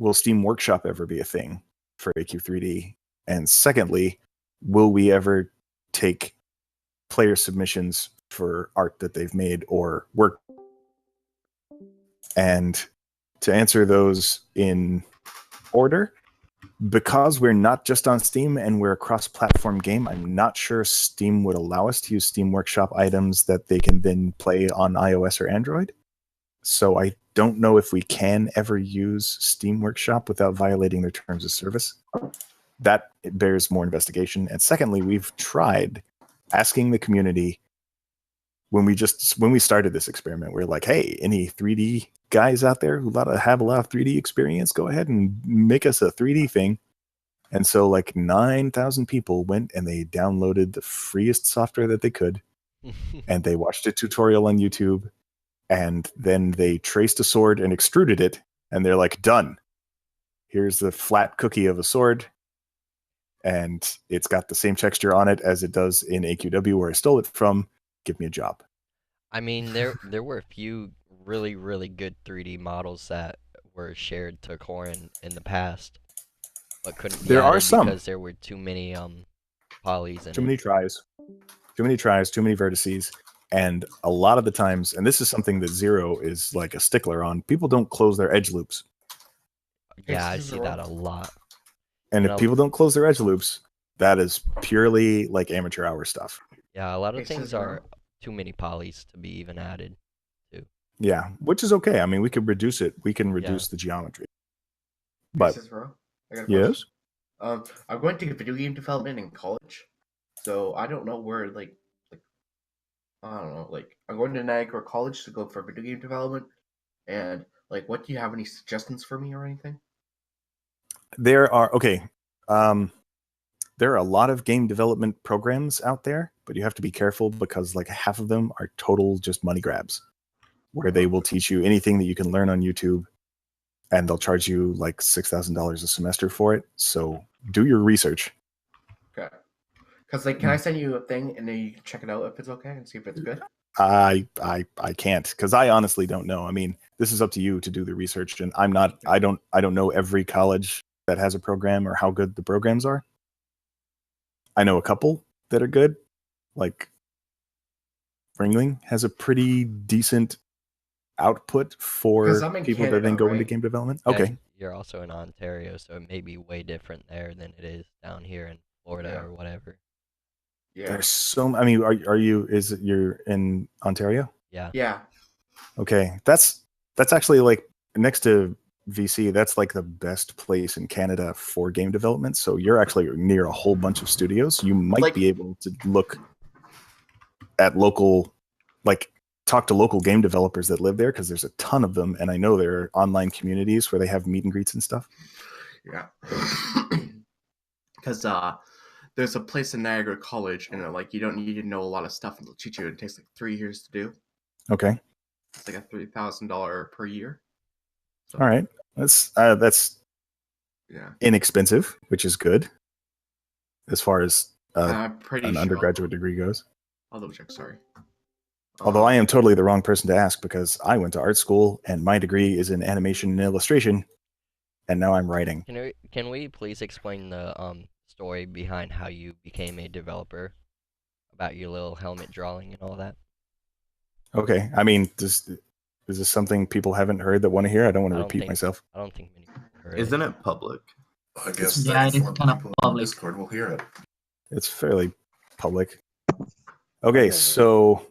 S1: will Steam Workshop ever be a thing for AQ3D? And secondly, will we ever take player submissions for art that they've made or work. And to answer those in order, because we're not just on Steam and we're a cross-platform game, I'm not sure Steam would allow us to use Steam Workshop items that they can then play on iOS or Android. So I don't know if we can ever use Steam Workshop without violating their terms of service. That bears more investigation. And secondly, we've tried asking the community when we started this experiment. We're like, hey, any 3D guys out there who have a lot of 3D experience, go ahead and make us a 3D thing. And so like 9,000 people went and they downloaded the freest software that they could, and they watched a tutorial on YouTube, and then they traced a sword and extruded it, and they're like, done. Here's the flat cookie of a sword, and it's got the same texture on it as it does in AQW where I stole it from. Give me a job.
S4: I mean, there were a few really, really good 3D models that were shared to Corin in the past, but couldn't be
S1: There are
S4: added
S1: some.
S4: because there were too many polys in
S1: Too many tries, too many vertices, and a lot of the times, and this is something that Zero is like a stickler on, people don't close their edge loops.
S4: Yeah, I see that a lot.
S1: And
S4: You
S1: if
S4: know-
S1: people don't close their edge loops, that is purely like amateur hour stuff.
S4: Yeah, a lot of
S12: Hey,
S4: things
S12: Cicero.
S4: are too many polys to be even added to.
S1: Yeah, which is okay. I mean, we could reduce it. We can reduce the geometry. But
S12: Cicero, I got a
S1: yes,
S12: question. I'm going to video game development in college, so I don't know where like I don't know, like I'm going to Niagara College to go for video game development, and like, what do you have any suggestions for me or anything?
S1: there are there are a lot of game development programs out there, but you have to be careful because like half of them are total just money grabs, where they will teach you anything that you can learn on YouTube, and they'll charge you like $6,000 a semester for it. So do your research.
S12: Okay, because like, can I send you a thing and then you can check it out if it's okay and see if it's good?
S1: I can't, because I honestly don't know. I mean, this is up to you to do the research, and I don't know every college that has a program or how good the programs are. I know a couple that are good, like Ringling has a pretty decent output for
S12: 'Cause I'm in
S1: people that
S12: Canada,
S1: then go into
S12: right?
S1: game development.
S4: Yeah,
S1: Okay,
S4: you're also in Ontario, so it may be way different there than it is down here in Florida
S12: Yeah.
S4: or whatever.
S12: Yeah.
S1: there's so. I mean, you're in Ontario?
S4: Yeah.
S12: Yeah.
S1: Okay, that's actually like next to VC. That's like the best place in Canada for game development. So you're actually near a whole bunch of studios. You might be able to look at local, like talk to local game developers that live there, because there's a ton of them, and I know there are online communities where they have meet and greets and stuff.
S12: Yeah. Because there's a place in Niagara College, and like you don't need to know a lot of stuff, and they'll teach you. It takes like 3 years to do.
S1: Okay,
S12: It's like a $3,000 per year. So,
S1: all right, that's
S12: Yeah.
S1: inexpensive, which is good as far as
S12: I'm pretty
S1: an
S12: sure.
S1: undergraduate degree goes.
S12: I'll double check. Sorry.
S1: Although I am totally the wrong person to ask, because I went to art school and my degree is in animation and illustration, and now I'm writing.
S4: Can we please explain the story behind how you became a developer, about your little helmet drawing and all that?
S1: Okay, I mean, is this something people haven't heard that want to hear? I don't want to repeat myself.
S4: I don't think many people heard
S6: Isn't it public?
S2: I guess
S8: Yeah, it is
S2: 34
S8: kind of
S2: people on
S8: public.
S2: Discord will hear it.
S1: It's fairly public. Okay, so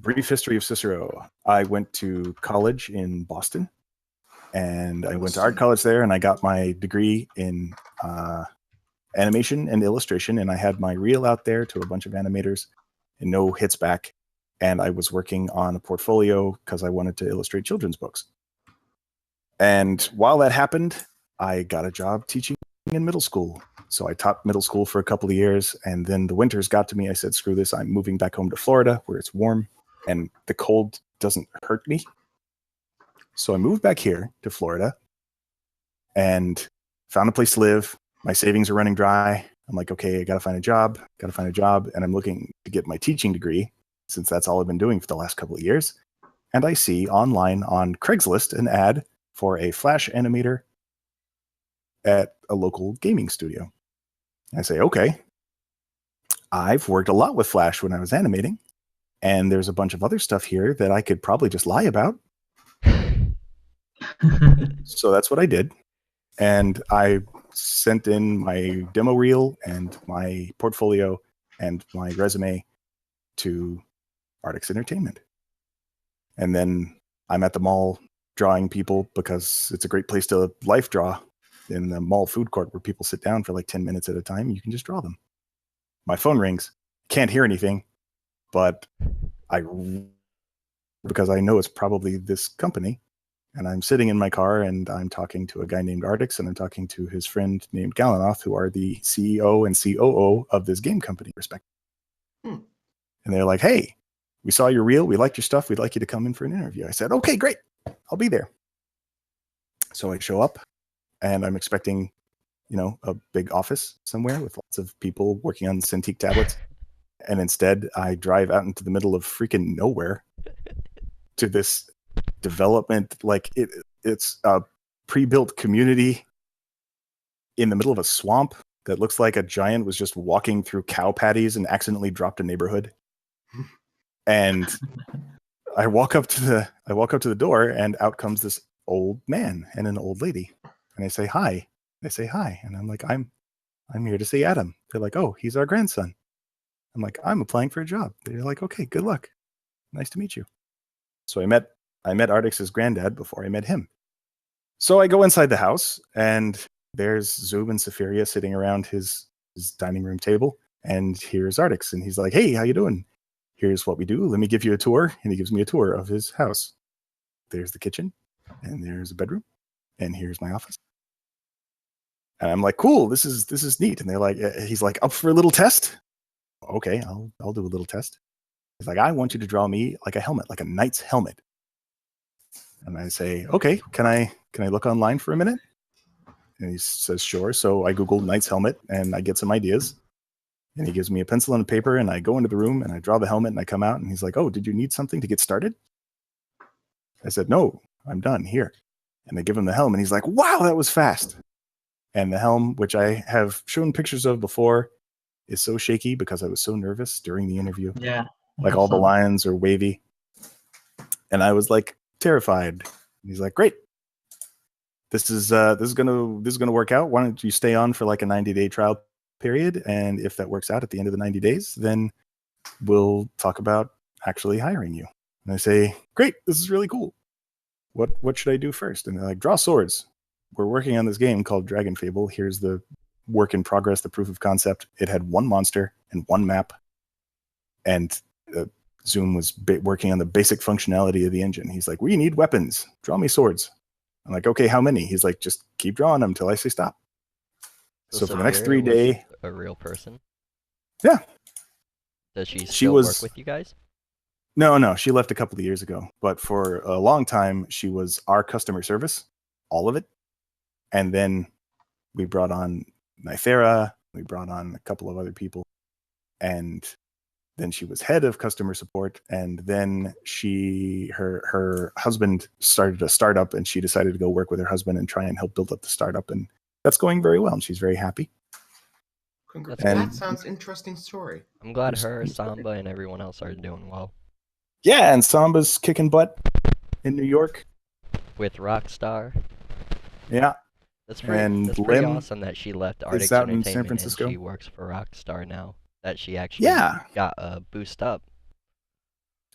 S1: brief history of Cicero. I went to college in Boston, and I went to art college there, and I got my degree in animation and illustration, and I had my reel out there to a bunch of animators and no hits back, and I was working on a portfolio because I wanted to illustrate children's books. And while that happened, I got a job teaching in middle school. So I taught middle school for a couple of years, and then the winters got to me. I said, screw this, I'm moving back home to Florida where it's warm and the cold doesn't hurt me. So I moved back here to Florida and found a place to live. My savings are running dry. I'm like, okay, I got to find a job. And I'm looking to get my teaching degree, since that's all I've been doing for the last couple of years. And I see online on Craigslist an ad for a Flash animator at a local gaming studio. I say, okay, I've worked a lot with Flash when I was animating, and there's a bunch of other stuff here that I could probably just lie about. So that's what I did. And I sent in my demo reel and my portfolio and my resume to Artix Entertainment. And then I'm at the mall drawing people because it's a great place to life draw in the mall food court where people sit down for like 10 minutes at a time. You can just draw them. My phone rings. Can't hear anything, but because I know it's probably this company. And I'm sitting in my car and I'm talking to a guy named Artix and I'm talking to his friend named Galanoth, who are the CEO and COO of this game company, respectively. And they're like, hey, we saw your reel. We liked your stuff. We'd like you to come in for an interview. I said, okay, great. I'll be there. So I show up and I'm expecting, a big office somewhere with lots of people working on Cintiq tablets. And instead I drive out into the middle of freaking nowhere to this development, like it's a pre-built community in the middle of a swamp that looks like a giant was just walking through cow patties and accidentally dropped a neighborhood. And I walk up to the door and out comes this old man and an old lady. And I say hi. They say hi. And I'm like, I'm here to see Adam. They're like, oh, he's our grandson. I'm like, I'm applying for a job. They're like, okay, good luck. Nice to meet you. So I met Artix's granddad before I met him. So I go inside the house and there's Zoom and Safiria sitting around his dining room table. And here's Artix. And he's like, hey, how you doing? Here's what we do. Let me give you a tour. And he gives me a tour of his house. There's the kitchen and there's a bedroom and here's my office. And I'm like, cool, this is neat. And they're like, he's like, up for a little test? Okay, I'll do a little test. He's like, I want you to draw me like a helmet, like a knight's helmet. And I say, okay, can I look online for a minute? And he says, sure. So I Googled knight's helmet and I get some ideas. And he gives me a pencil and a paper and I go into the room and I draw the helmet and I come out and he's like, oh, did you need something to get started? I said, no, I'm done here. And I give him the helm and he's like, wow, that was fast. And the helm, which I have shown pictures of before, is so shaky because I was so nervous during the interview.
S8: Yeah.
S1: Like all the lines are wavy. And I was like terrified. And he's like, great. This is gonna work out. Why don't you stay on for like a 90-day trial period? And if that works out at the end of the 90 days, then we'll talk about actually hiring you. And I say, great, this is really cool. What should I do first? And they're like, draw swords. We're working on this game called Dragon Fable. Here's the work in progress, the proof of concept. It had one monster and one map. And Zoom was working on the basic functionality of the engine. He's like, we need weapons. Draw me swords. I'm like, okay, how many? He's like, just keep drawing them until I say stop. So for the next 3 days.
S4: A real person?
S1: Yeah.
S4: Does she still work with you guys?
S1: No, she left a couple of years ago. But for a long time, she was our customer service, all of it. And then we brought on Nythera, we brought on a couple of other people, and then she was head of customer support, and then her husband started a startup, and she decided to go work with her husband and try and help build up the startup, and that's going very well, and she's very happy.
S12: That sounds interesting story.
S4: I'm glad her, Samba, and everyone else are doing well.
S1: Yeah, and Samba's kicking butt in New York.
S4: With Rockstar.
S1: Yeah.
S4: That's pretty awesome that she left Artix
S1: out in
S4: Entertainment
S1: San Francisco.
S4: and she works for Rockstar now. That she actually got a boost up.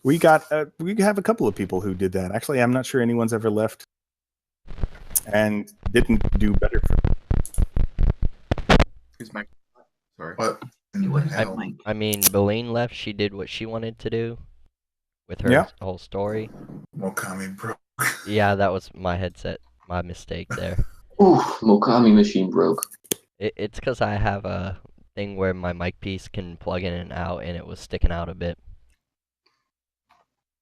S1: We have a couple of people who did that. Actually, I'm not sure anyone's ever left and didn't do better for
S12: Who's Mike? Sorry.
S2: What?
S4: I mean, Beline left. She did what she wanted to do with her whole story.
S2: Mokami broke.
S4: Yeah, that was my headset. My mistake there.
S9: Ooh, Mokami machine broke.
S4: It's because I have a thing where my mic piece can plug in and out, and it was sticking out a bit.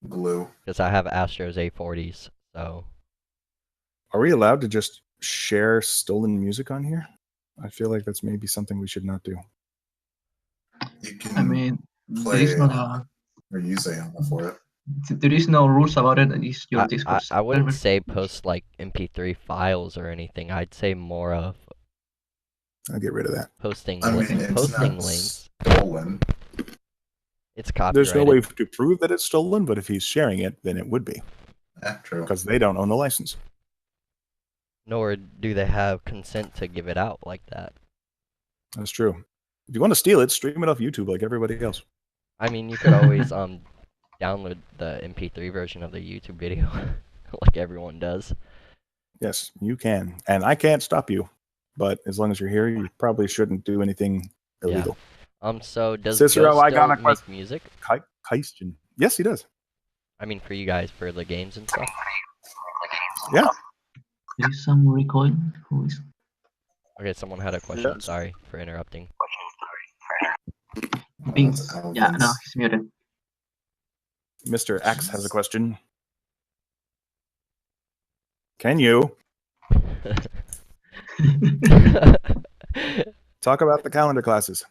S2: Blue.
S4: Because I have Astro's A40s, so.
S1: Are we allowed to just share stolen music on here? I feel like that's maybe something we should not do.
S2: You can
S8: I mean, there
S2: play
S8: is not
S2: or use Ayana for it.
S8: there is no rules about it. It's your Discord.
S4: I wouldn't
S8: server.
S4: say post like MP3 files or anything. I'd say more of
S1: I'll get rid of that.
S2: I mean, it's
S4: posting
S2: not
S4: links.
S2: stolen.
S4: It's copyrighted.
S1: There's no way to prove that it's stolen, but if he's sharing it, then it would be.
S2: Yeah, true.
S1: Because they don't own the license.
S4: Nor do they have consent to give it out like that.
S1: That's true. If you want to steal it, stream it off YouTube like everybody else.
S4: I mean, you could always download the MP3 version of the YouTube video, like everyone does.
S1: Yes, you can. And I can't stop you. But as long as you're here, you probably shouldn't do anything illegal.
S4: Yeah. So does
S1: Cicero,
S4: Ghost
S1: I got a
S4: still make
S1: question.
S4: music?
S1: Question. Yes, he does.
S4: I mean, for you guys, for the games and stuff?
S1: Yeah.
S8: There is some recoil. Who is?
S4: Okay, someone had a question.
S1: Yes.
S4: Sorry for interrupting.
S8: Binks. Yeah, no, he's muted.
S1: Mr. X has a question. Can you talk about the calendar classes?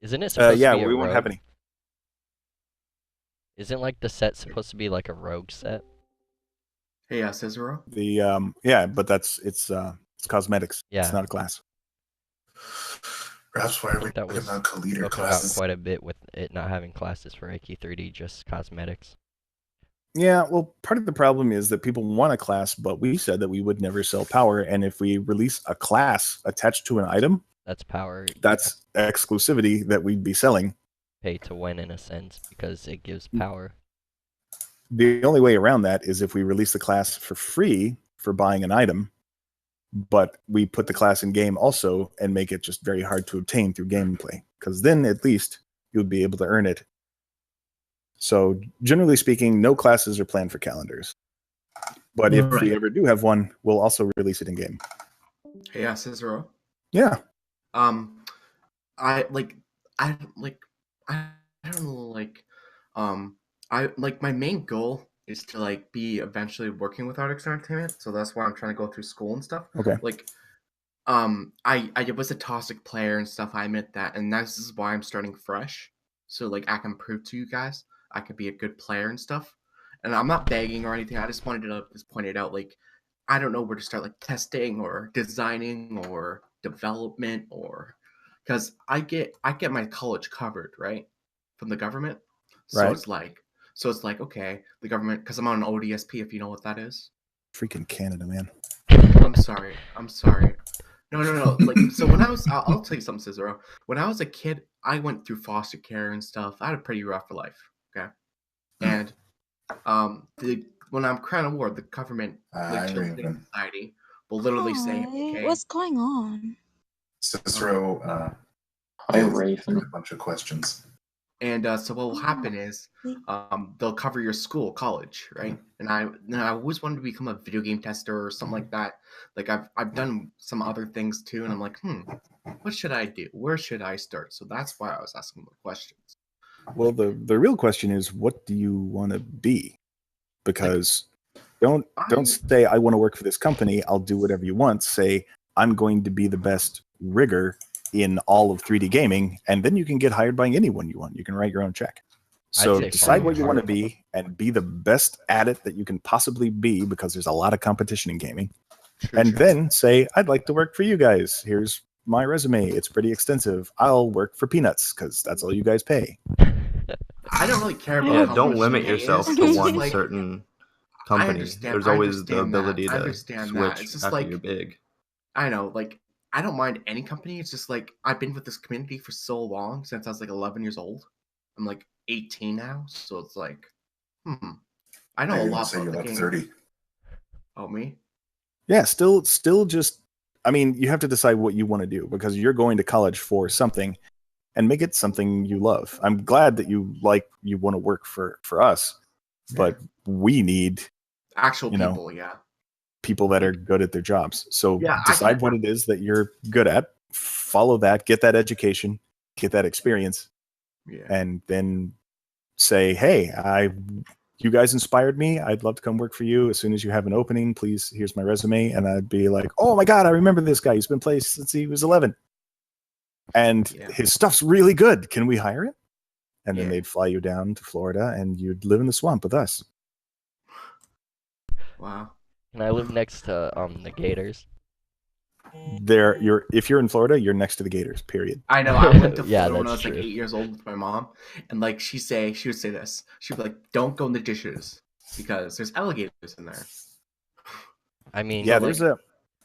S4: Isn't it supposed
S1: yeah,
S4: to be a
S1: we won't have
S4: rogue?
S1: any.
S4: Isn't like the set supposed to be like a rogue set?
S12: Hey, Cicero.
S1: The yeah, but it's cosmetics.
S4: Yeah.
S1: It's not a class.
S2: Perhaps why are we
S4: That
S2: talking
S4: was
S2: about co-leader
S4: spoken about
S2: classes?
S4: quite a bit with it not having classes for AQ3D, just cosmetics.
S1: Yeah, well, part of the problem is that people want a class, but we said that we would never sell power, and if we release a class attached to an item,
S4: That's power.
S1: that's exclusivity that we'd be selling.
S4: Pay to win in a sense because it gives
S1: Mm.
S4: power.
S1: The only way around that is if we release the class for free for buying an item, but we put the class in game also and make it just very hard to obtain through gameplay, because then at least you would be able to earn it. So generally speaking, no classes are planned for calendars. But if we ever do have one, we'll also release it in game.
S12: Hey, Cicero.
S1: Yeah.
S12: I don't know, my main goal is to be eventually working with Artix Entertainment, so that's why I'm trying to go through school and stuff.
S1: Okay.
S12: I was a toxic player and stuff, I admit that, and this is why I'm starting fresh. So I can prove to you guys I could be a good player and stuff. And I'm not begging or anything, I just wanted to just point it out, I don't know where to start testing or designing or development, or because I get my college covered, right, from the government. So
S1: Right.
S12: it's like okay, the government, because I'm on an ODSP, if you know what that is.
S1: Freaking Canada, man.
S12: I'm sorry. No. So when I was, I'll tell you something, Cicero. When I was a kid, I went through foster care and stuff. I had a pretty rough life. Okay, and when I'm crown award, the government, Children's Society, will literally say, okay,
S13: What's going on?
S2: Cicero,
S9: Hi, Raven.
S2: a bunch of questions.
S12: And so what will happen is they'll cover your school, college, right? And I always wanted to become a video game tester or something like that. I've done some other things too, and I'm like, what should I do? Where should I start? So that's why I was asking the questions.
S1: Well, the real question is, what do you want to be? Because don't say I want to work for this company. I'll do whatever you want. Say I'm going to be the best rigger in all of 3D gaming, and then you can get hired by anyone you want. You can write your own check. So decide what you want to be and be the best at it that you can possibly be, because there's a lot of competition in gaming. And then say, I'd like to work for you guys. Here's my resume. It's pretty extensive. I'll work for peanuts because that's all you guys pay.
S12: I don't really care about.
S6: Yeah,
S12: how
S6: don't
S12: much
S6: limit
S12: it is.
S6: yourself
S12: It's
S6: to
S12: just
S6: one certain company. There's
S12: I
S6: always the
S12: understand that.
S6: ability
S12: I
S6: to
S12: understand
S6: switch
S12: that. It's just
S6: after you're big.
S12: I know, I don't mind any company. It's just I've been with this community for so long, since I was 11 years old. I'm 18 now, so it's I know a lot
S2: Say
S12: about
S2: you're
S12: the game.
S2: 30.
S12: Oh, me?
S1: Yeah, still just, I mean, you have to decide what you want to do, because you're going to college for something, and make it something you love. I'm glad that you want to work for us, but we need
S12: actual people,
S1: people that are good at their jobs. So
S12: Yeah,
S1: decide what it is that you're good at, follow that, get that education, get that experience, and then say, hey, you guys inspired me. I'd love to come work for you. As soon as you have an opening, please, here's my resume. And I'd be like, oh my God, I remember this guy. He's been playing since he was 11. And his stuff's really good. Can we hire him? And then they'd fly you down to Florida and you'd live in the swamp with us.
S12: Wow.
S4: Can I live next to the Gators?
S1: if you're in Florida, you're next to the gators. Period.
S12: I know. I went to
S4: Yeah,
S12: Florida when I
S4: that's
S12: was like
S4: true.
S12: 8 years old with my mom, and like she would say this. She'd be like, "Don't go in the dishes because there's alligators in there."
S4: I mean,
S1: Yeah,
S12: like-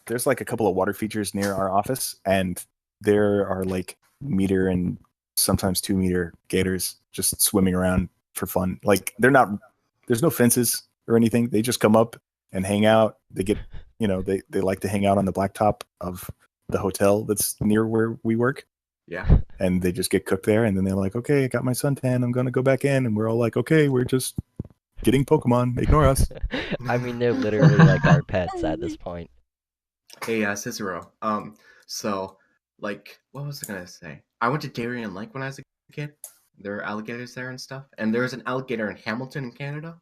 S1: there's like a couple of water features near our office, and there are like meter and sometimes 2 meter gators just swimming around for fun. Like there's no fences or anything. They just come up and hang out. They get, they like to hang out on the blacktop of the hotel that's near where we work.
S12: Yeah.
S1: And they just get cooked there, and then they're like, okay, I got my suntan, I'm gonna go back in, and we're all like, okay, we're just getting Pokemon, ignore us.
S4: I mean, they're literally like our pets at this point.
S12: Hey, Cicero. So, like, what was I gonna say? I went to Darien Lake when I was a kid. There were alligators there and stuff, and there's an alligator in Hamilton, in Canada.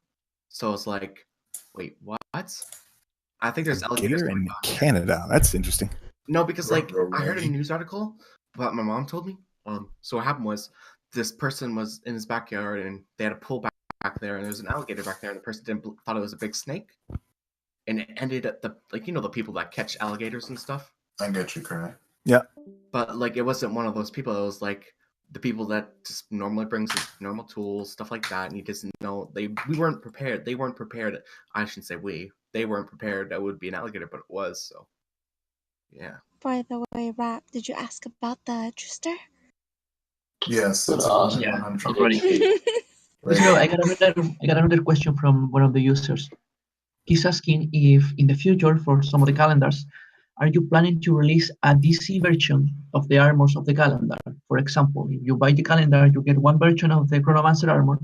S12: So it's like, wait, what? I think there's alligators
S1: Gator in Canada. That's interesting.
S12: No, because like I heard a news article about my mom told me. So what happened was this person was in his backyard and they had a pool back there, and there's an alligator back there, and the person thought it was a big snake, and it ended at the the people that catch alligators and stuff.
S2: I get you, correct.
S1: Yeah.
S12: But like it wasn't one of those people. It was like the people that just normally brings his normal tools, stuff like that, and he doesn't know. We weren't prepared. They weren't prepared. I shouldn't say we. They weren't prepared that it would be an alligator, but it was. So, yeah.
S13: By the way, Rap, did you ask about the Trista?
S2: Yes. That's
S8: Yeah.
S2: 100%.
S8: So I got another question from one of the users. He's asking if in the future, for some of the calendars, are you planning to release a DC version of the armors of the calendar? For example, if you buy the calendar, you get one version of the Chronomancer armor,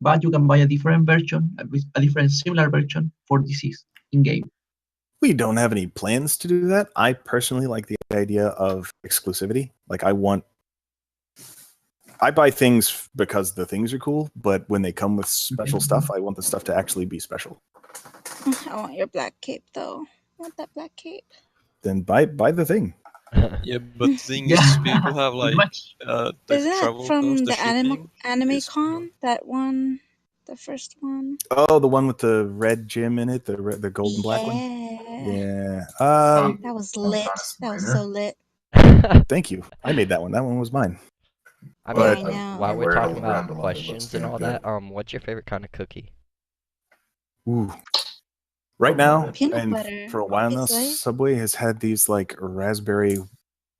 S8: but you can buy a different version, a different similar version for DCs in-game.
S1: We don't have any plans to do that. I personally like the idea of exclusivity. Like I buy things because the things are cool, but when they come with special stuff, I want the stuff to actually be special.
S13: I want your black cape, though. I want that black cape.
S1: Then buy the thing.
S10: Yeah, but the thing is, people have like the
S13: Isn't
S10: travel
S13: that from
S10: cost,
S13: the
S10: shipping.
S13: Anime Con? That one? The first one?
S1: Oh, the one with the red gem in it, the golden black one. Yeah.
S13: That was lit. That was so lit.
S1: Thank you. I made that one. That one was mine.
S4: I
S1: But-
S4: mean, while we're talking about questions and all that, what's your favorite kind of cookie?
S1: Ooh. Right now,
S13: Peanut
S1: and
S13: butter,
S1: for a while now,
S13: obviously.
S1: Subway has had these like raspberry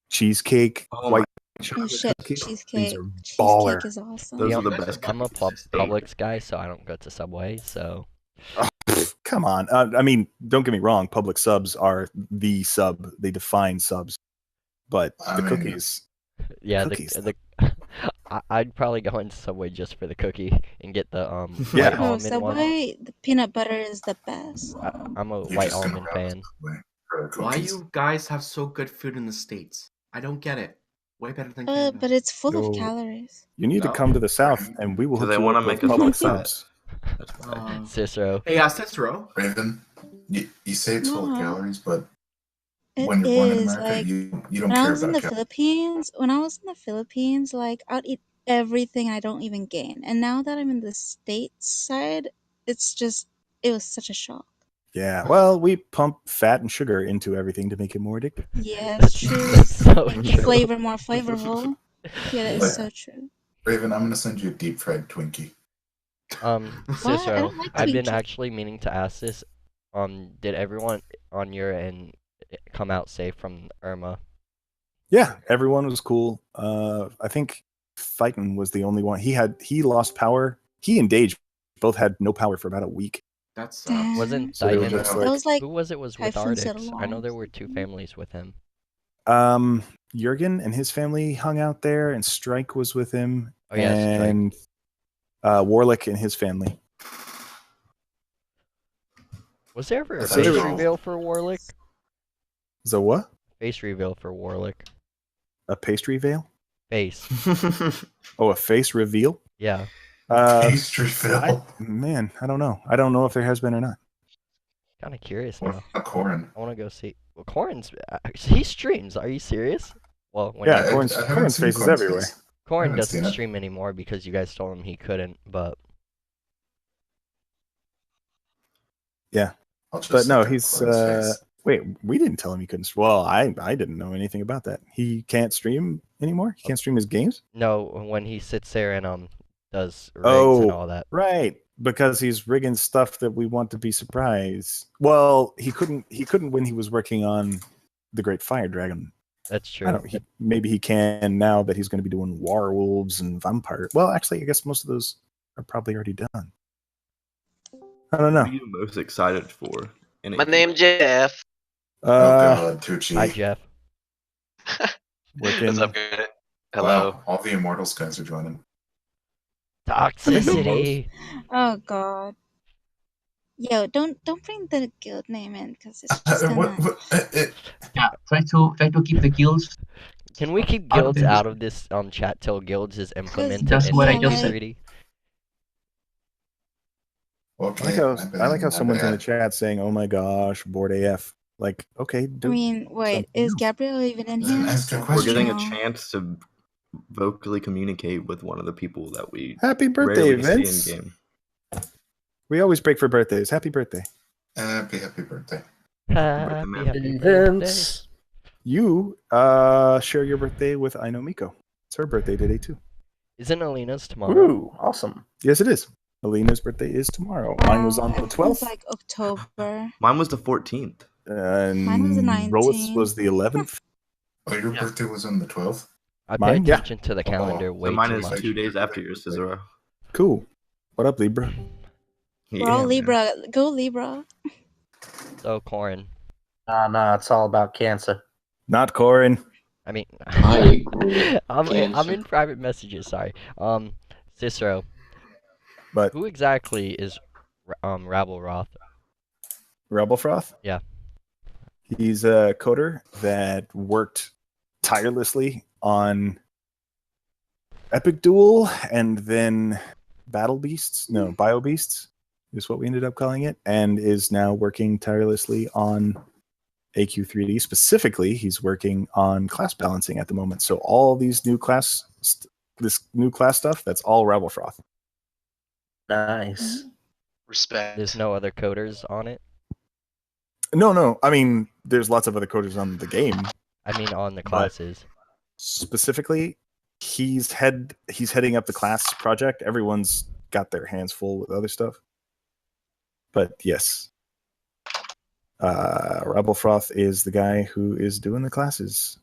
S1: cheesecake white
S13: Oh
S1: chocolate
S13: shit,
S1: cookies.
S13: cheesecake.
S1: These are
S13: Cheesecake
S1: baller.
S13: is awesome.
S6: Those are the best.
S4: I'm a
S6: cookies.
S4: Publix guy, so I don't go to Subway. So
S1: Come on. I mean, don't get me wrong. Public subs are the sub. They define subs. But the cookies.
S4: yeah,
S1: Cookies,
S4: I'd probably go into Subway just for the cookie and get the
S1: Yeah.
S4: white
S13: Oh,
S4: almond one.
S13: Subway, the peanut butter is the best.
S4: I'm a
S2: You're
S4: white
S2: just gonna
S4: almond
S2: grab
S4: fan.
S12: Why you guys have so good food in the States? I don't get it. Way better than
S13: Uh,
S12: Canada.
S13: but it's full
S1: No.
S13: of calories.
S1: You need to come to the south, and we will
S6: Do
S1: hook
S6: they
S1: you
S6: wanna
S1: up with
S6: make us
S1: public
S6: upset?
S1: subs.
S4: Cicero.
S12: Hey, Cicero.
S2: Raven, you say it's full of
S13: No.
S2: calories, but
S13: It
S2: when you're born in
S13: is
S2: America,
S13: like
S2: you don't
S13: when I
S2: care
S13: was in
S2: about
S13: the
S2: calories.
S13: Philippines, like I'd eat everything. I don't even gain. And now that I'm in the States side, it was such a shock.
S1: Yeah. Well, we pump fat and sugar into everything to make it more addictive.
S13: Yeah, it's true.
S4: That's so
S13: Make the
S4: true.
S13: flavor more flavorful. Yeah, that is so true.
S2: Raven, I'm gonna send you a deep fried Twinkie.
S13: I
S4: Cicero,
S13: don't like
S4: I've been
S13: Twinkies.
S4: actually meaning to ask this. Did everyone on your end come out safe from Irma?
S1: Yeah, everyone was cool. I think Phaeton was the only one. He lost power. He and Dage both had no power for about a week.
S12: That's
S4: Wasn't
S1: So they were
S4: Titan?
S1: just
S13: That was like
S4: Who was it? Was with
S13: Typhoon said
S4: Ardix? I know
S13: along.
S4: there were two families with him.
S1: Jurgen and his family hung out there, and Strike was with him,
S4: Oh, yeah, Strike.
S1: and Warlick and his family.
S4: Was there ever a
S1: So
S4: face
S1: there was-
S4: reveal for Warlick?
S1: So what?
S4: Face reveal for Warlick.
S1: A pastry veil?
S4: Face.
S1: Oh, a face reveal?
S4: Yeah.
S2: Pastry veil.
S1: Man, I don't know. I don't know if there has been or not.
S4: Kind of curious
S2: What
S4: now.
S2: about Corin?
S4: I want to go see. Well, Corin's. He streams. Are you serious? Well, when
S1: Yeah,
S4: he-
S1: Corin's,
S2: I haven't
S1: Corin's
S2: seen
S1: face is
S2: Corin's
S1: everywhere.
S2: face.
S4: Corin
S2: haven't
S4: doesn't
S2: seen it.
S4: stream anymore because you guys told him he couldn't. But
S1: Yeah.
S2: I'll just
S1: But no,
S2: look at
S1: he's
S2: Corin's face.
S1: Wait, we didn't tell him he couldn't. Well, I didn't know anything about that. He can't stream anymore. He can't stream his games.
S4: No, when he sits there and does rigs and all that.
S1: Right, because he's rigging stuff that we want to be surprised. Well, he couldn't when he was working on the Great Fire Dragon.
S4: That's true.
S1: Maybe he can now that he's going to be doing werewolves and vampire. Well, actually, I guess most of those are probably already done. I don't know.
S6: What are you most excited for?
S14: My name's Jeff.
S2: Tucci.
S4: Hi, Jeff.
S2: What's
S14: up, good? Hello.
S2: Wow, all the Immortals guys are joining.
S4: Toxicity.
S13: Oh god. Yo, don't bring the guild name in because it's just gonna...
S8: Yeah, try to keep the guilds.
S4: Can we keep guilds out of this chat till guilds is implemented?
S8: That's what I just said.
S2: Okay,
S1: I like how someone's in the chat saying, "Oh my gosh, bored AF." Like, okay,
S13: I mean, wait, is Gabriel even in here?
S6: We're getting a chance to vocally communicate with one of the people that we
S1: Happy birthday,
S6: rarely
S1: Vince.
S6: see in game.
S1: We always break for birthdays. Happy birthday.
S2: Happy birthday.
S4: Happy
S15: Vince.
S1: You share your birthday with I Know Miko. It's her birthday today too.
S4: Isn't Alina's tomorrow?
S15: Ooh, awesome.
S1: Yes, it is. Alina's birthday is tomorrow. Mine was on the 12th.
S13: It's like October.
S6: Mine was the 14th.
S1: And
S13: Mine was the 19th.
S1: Rolis was the 11th.
S2: Oh, your birthday was on the 12th?
S4: I pay
S1: Mine? Yeah.
S4: attention to the calendar way
S6: So mine
S4: too
S6: is
S4: much.
S6: 2 days after yours, Cesaro.
S1: Cool. What up, Libra?
S13: We're all Libra. Go Libra.
S4: So, Corin.
S15: Nah, it's all about cancer.
S1: Not Corin.
S4: I mean,
S9: I agree.
S4: I'm in private messages. Sorry. Cicero.
S1: But
S4: who exactly is Rabelroth?
S1: Rebelfroth?
S4: Yeah.
S1: He's a coder that worked tirelessly on Epic Duel and then Battle Beasts. No, Bio Beasts is what we ended up calling it, and is now working tirelessly on AQ3D. Specifically, he's working on class balancing at the moment. So all these new class, this new class stuff, that's all Rebelfroth.
S15: Nice.
S14: Respect.
S4: There's no other coders on it?
S1: No. I mean, there's lots of other coders on the game.
S4: I mean, on the classes.
S1: Specifically, he's heading up the class project. Everyone's got their hands full with other stuff. But yes, Rebelfroth is the guy who is doing the classes,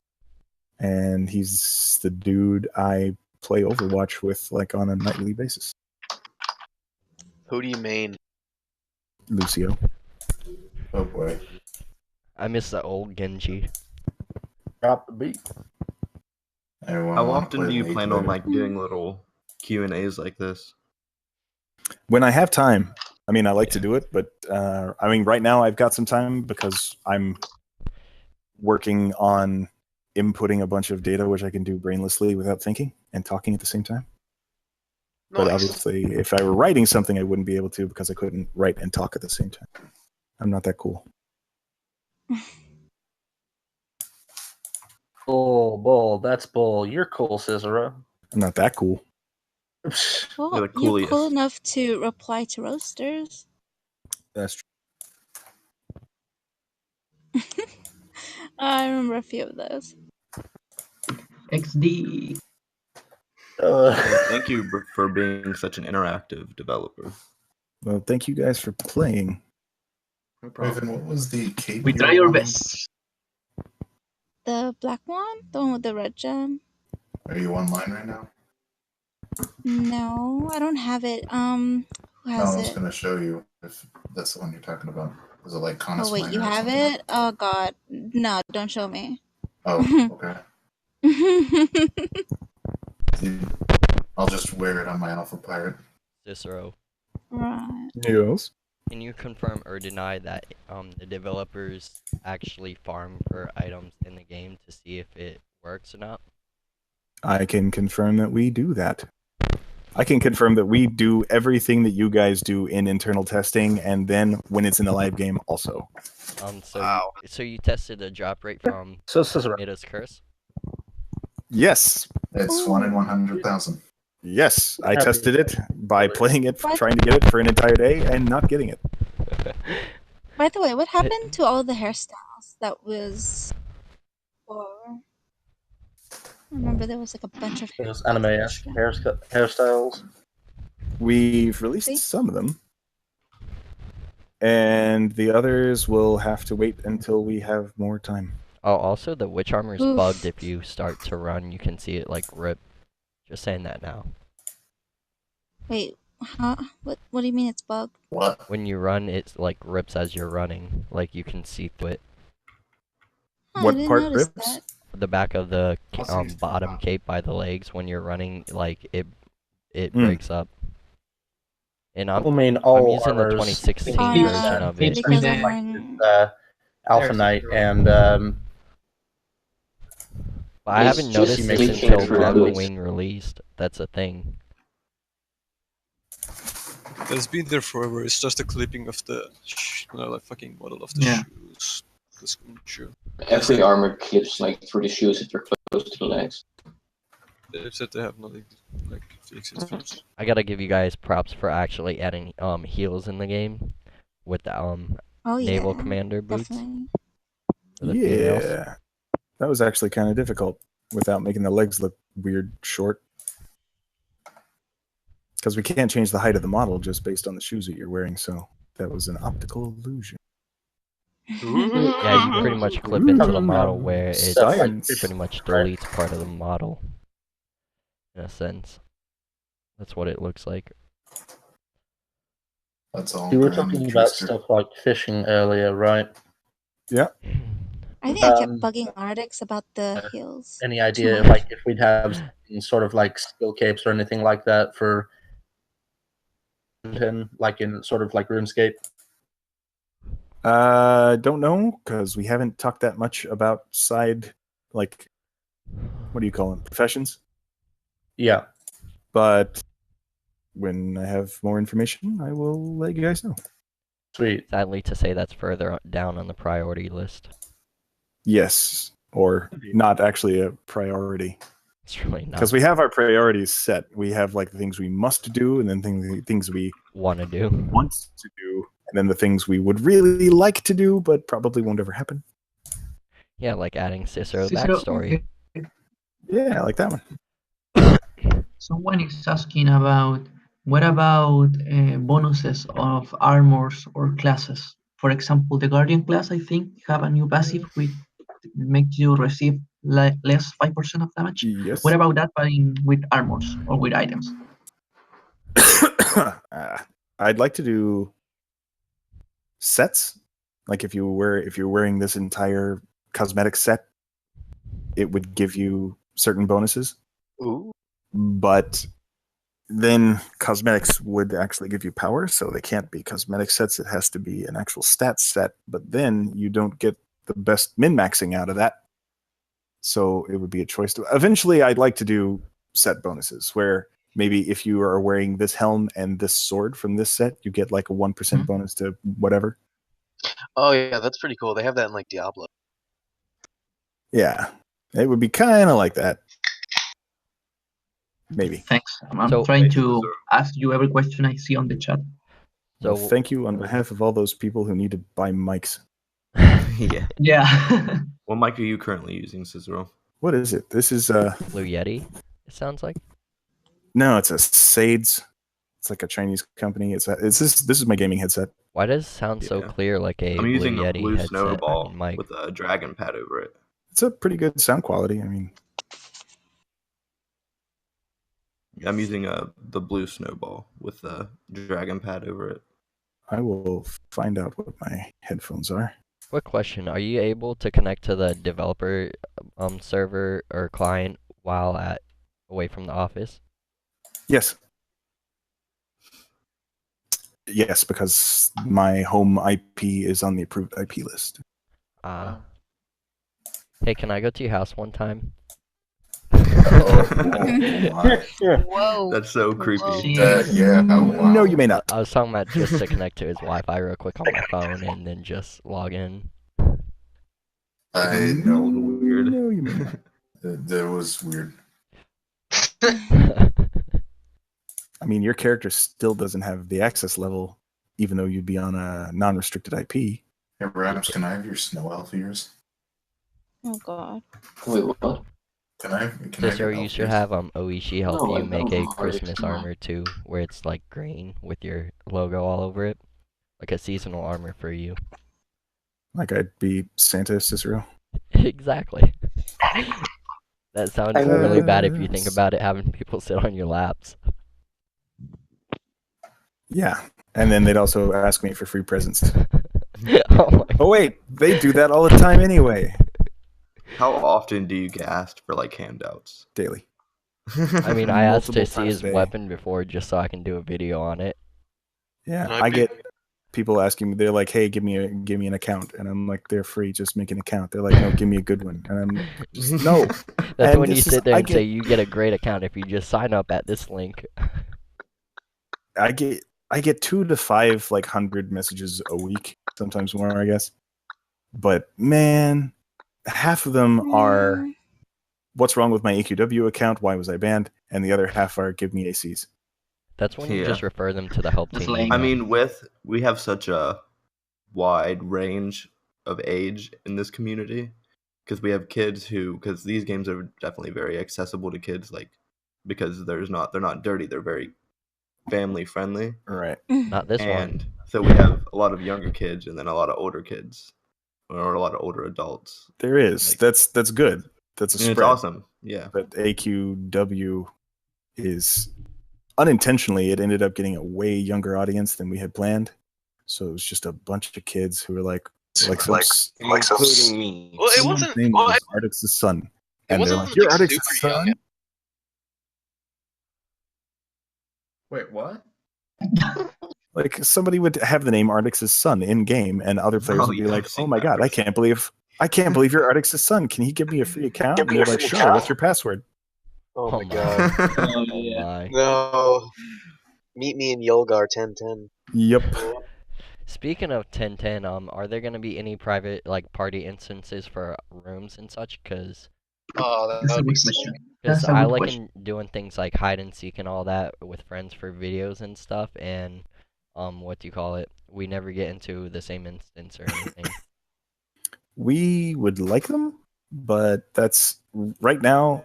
S1: and he's the dude I play Overwatch with, like, on a nightly basis.
S14: Who do you main?
S1: Lucio.
S2: Oh boy.
S4: I miss the old Genji.
S15: Drop the beat.
S6: How often do you plan on doing little Q&As like this?
S1: When I have time. I mean, I like to do it, but I mean, right now I've got some time because I'm working on inputting a bunch of data, which I can do brainlessly without thinking and talking at the same time. But obviously, if I were writing something, I wouldn't be able to because I couldn't write and talk at the same time. I'm not that cool.
S15: Bull. That's bull. You're cool, Cicero.
S1: I'm not that cool.
S13: Well, you're cool enough to reply to roasters.
S1: That's
S13: true. I remember a few of those.
S8: XD.
S6: Thank you for being such an interactive developer.
S1: Well, thank you guys for playing.
S2: No problem. What was the cape?
S8: We try our best.
S13: The black one? The one with the red gem?
S2: Are you online right now?
S13: No, I don't have it. Who has
S2: I was
S13: it?
S2: going to show you if that's the one you're talking about. Was it like Conus
S13: Oh wait,
S2: Miner
S13: you
S2: or
S13: have
S2: something?
S13: it? Oh god. No, don't show me.
S2: Oh, okay. I'll just wear it on my Alpha Pirate.
S4: Cicero.
S13: Right.
S1: Yes.
S4: Can you confirm or deny that the developers actually farm for items in the game to see if it works or not?
S1: I can confirm that we do that. I can confirm that we do everything that you guys do in internal testing, and then when it's in the live game also.
S4: So you tested the drop rate from Mida's Curse?
S1: Yes.
S2: It's 1 in 100,000.
S1: Yes, I tested it by playing it, trying to get it for an entire day, and not getting it.
S13: By the way, what happened to all the hairstyles? else that was for. I remember there was like a bunch of
S15: Those anime-esque hairstyles.
S1: We've released
S13: See?
S1: some of them, and the others will have to wait until we have more time.
S4: Oh, also the witch armor is
S13: Oof.
S4: bugged. If you start to run, you can see it like rip. Just saying that now.
S13: Wait, huh? What do you mean it's bugged?
S2: What?
S4: When you run, it like rips as you're running. Like you can see through it.
S13: Oh,
S1: What
S13: I didn't
S1: part
S13: notice
S1: rips?
S13: that.
S4: The back of the
S12: I'll see.
S4: bottom cape by the legs when you're running, like it
S1: Mm.
S4: breaks up. And
S15: I mean, all
S4: using the
S15: armors
S4: 2016
S15: keep
S4: version of
S15: keeps
S4: it.
S13: Because
S15: things
S13: I'm
S15: like
S13: wearing.
S15: Alpha Knight and
S4: But I
S9: It's
S4: haven't
S9: just
S4: noticed this
S9: clicking
S4: until
S9: through
S4: Mortal
S9: boots.
S4: Wing released. That's a thing.
S10: It's been there forever. It's just a clipping of the like fucking model of the
S8: Yeah.
S10: shoes. The skin shoe.
S9: Every armor clips like through the shoes if they're close to the legs.
S10: They've said they have nothing like fix it first.
S4: I gotta give you guys props for actually adding heels in the game with the
S13: Oh
S4: Naval
S13: yeah,
S4: Commander boots
S13: definitely.
S4: for the females.
S1: Yeah, that was actually kind of difficult without making the legs look weird short. Because we can't change the height of the model just based on the shoes that you're wearing, so that was an optical illusion.
S4: Yeah, you pretty much clip into the model where it
S1: Science.
S4: pretty much deletes part of the model. In a sense. That's what it looks like.
S2: That's all.
S15: you were
S2: Graham
S15: talking about
S2: Trickster.
S15: stuff like fishing earlier, right?
S1: Yeah.
S13: I think I kept bugging Ardix about the heels.
S15: Any
S13: too
S15: idea,
S13: much.
S15: like, if we'd have sort of like skill capes or anything like that for, like in sort of like RuneScape?
S1: Don't know, because we haven't talked that much about side, like, what do you call them, professions?
S15: Yeah.
S1: But when I have more information, I will let you guys know.
S15: Sweet.
S4: Sadly to say that's further down on the priority list.
S1: Yes, or not actually a priority.
S4: It's really not.
S1: Because we have our priorities set. We have like the things we must do, and then things we
S4: want to do,
S1: and then the things we would really like to do, but probably won't ever happen.
S4: Yeah, like adding Cicero
S8: Cicero,
S4: backstory.
S1: Yeah, I like that one.
S8: Someone is asking about what about bonuses of armors or classes. For example, the Guardian class, I think, have a new passive which makes you receive less 5% of damage.
S1: Yes.
S8: What about that, but with armors or with items?
S1: I'd like to do sets. Like if you're wearing this entire cosmetic set, it would give you certain bonuses.
S14: Ooh.
S1: But then cosmetics would actually give you power, so they can't be cosmetic sets. It has to be an actual stat set. But then you don't get the best min-maxing out of that. So it would be a choice to. Eventually, I'd like to do set bonuses where maybe if you are wearing this helm and this sword from this set, you get like a 1% bonus to whatever.
S14: Oh yeah, that's pretty cool. They have that in like Diablo.
S1: Yeah, it would be kind of like that. Maybe.
S8: Thanks. I'm trying to ask you every question I see on the chat.
S1: So thank you on behalf of all those people who need to buy mics.
S6: Yeah.
S8: Yeah.
S6: What mic are you currently using, Cicero?
S1: What is it? This is
S4: Blue Yeti, it sounds like.
S1: No, it's a Sades. It's like a Chinese company. This is my gaming headset.
S4: Why does it sound so clear like a
S6: I'm
S4: Blue
S6: using a
S4: Yeti
S6: Blue
S4: headset?
S6: Snowball
S4: mic.
S6: with a dragon pad over it.
S1: It's a pretty good sound quality. I mean,
S6: I'm using the Blue Snowball with a dragon pad over it.
S1: I will find out what my headphones are.
S4: Quick question: are you able to connect to the developer server or client while away from the office?
S1: Yes. Yes, because my home IP is on the approved IP list.
S4: Hey, can I go to your house one time?
S13: Whoa.
S6: That's so creepy.
S2: Yeah.
S1: No, you may not.
S4: I was talking about just to connect to his Wi-Fi real quick on my phone and then just log in.
S2: I know.
S6: Weird.
S1: No, you may not.
S2: That was weird.
S1: I mean, your character still doesn't have the access level, even though you'd be on a non-restricted IP.
S2: Hey, Raps, can I have your snow elf ears?
S13: Oh god.
S9: Wait, what?
S2: Can I have
S4: Cicero,
S2: your
S4: you
S2: elf
S4: should
S2: ears?
S4: have Oishi help
S9: No, I
S4: you make
S9: don't
S4: a
S9: know
S4: Christmas
S9: Arctic Snow.
S4: armor too, where it's like green with your logo all over it, like a seasonal armor for you.
S1: Like I'd be Santa, Cicero.
S4: Exactly. That sounds really bad if you think about it, having people sit on your laps.
S1: Yeah, and then they'd also ask me for free presents.
S4: Oh
S1: wait, they do that all the time anyway.
S6: How often do you get asked for like handouts?
S1: Daily.
S4: I mean, I asked to
S1: Multiple
S4: see
S1: times
S4: his
S1: a day.
S4: weapon before just so I can do a video on it.
S1: Yeah,
S10: Can I
S1: I
S10: be-
S1: get people asking me. They're like, "Hey, give me an account," and I'm like, "They're free. Just make an account." They're like, "No, give me a good one," and I'm just no.
S4: That's
S1: And
S4: when you
S1: this is-
S4: sit there
S1: I
S4: and
S1: get-
S4: say you get a great account if you just sign up at this link.
S1: I get 2 to 5 like 100 messages a week, sometimes more, I guess. But man, half of them are, "What's wrong with my AQW account? Why was I banned?" And the other half are, "Give me ACs."
S4: That's when you
S6: Yeah.
S4: just refer them to the help
S8: That's
S4: team.
S8: lame.
S6: I
S4: email.
S6: mean, we have such a wide range of age in this community because we have kids because these games are definitely very accessible to kids, like because they're not dirty, they're very family friendly.
S1: Right.
S4: Not this
S6: And
S4: one.
S6: so we have a lot of younger kids and then a lot of older kids or a lot of older adults.
S1: There is.
S6: Like-
S1: That's good. That's a
S6: And it's
S1: spread.
S6: awesome. Yeah.
S1: But AQW is unintentionally, it ended up getting a way younger audience than we had planned. So it was just a bunch of kids who were like
S14: including me.
S10: Well, it
S1: someone's
S10: wasn't.
S1: name
S10: Well,
S1: was Ardix's son,
S10: it
S1: and they're
S10: wasn't
S1: like, "You're
S10: like
S1: Ardix's
S10: super young.
S1: son."
S12: Wait, what?
S1: Like somebody would have the name Ardix's son in game, and other players
S6: Oh,
S1: would be
S6: yeah,
S1: like,
S6: I've seen
S1: "Oh my
S6: that
S1: god, I
S6: person.
S1: can't believe you're Ardix's son. Can he give me a free account?" And they're like, "Sure. What's your password?"
S14: Oh
S4: Oh
S14: my
S4: my.
S14: god.
S9: Oh,
S4: Oh
S9: yeah.
S4: my.
S14: No. Meet me in Yolgar 1010.
S1: Yep.
S4: Speaking of 1010, are there gonna be any private like party instances for rooms and such? Cause
S14: Oh, that
S8: That's a
S14: would be
S8: good
S14: sick.
S8: question. That's a
S4: I
S8: good
S4: like
S8: question.
S4: doing things like hide and seek and all that with friends for videos and stuff. And what do you call it? We never get into the same instance or anything.
S1: We would like them, but that's right now.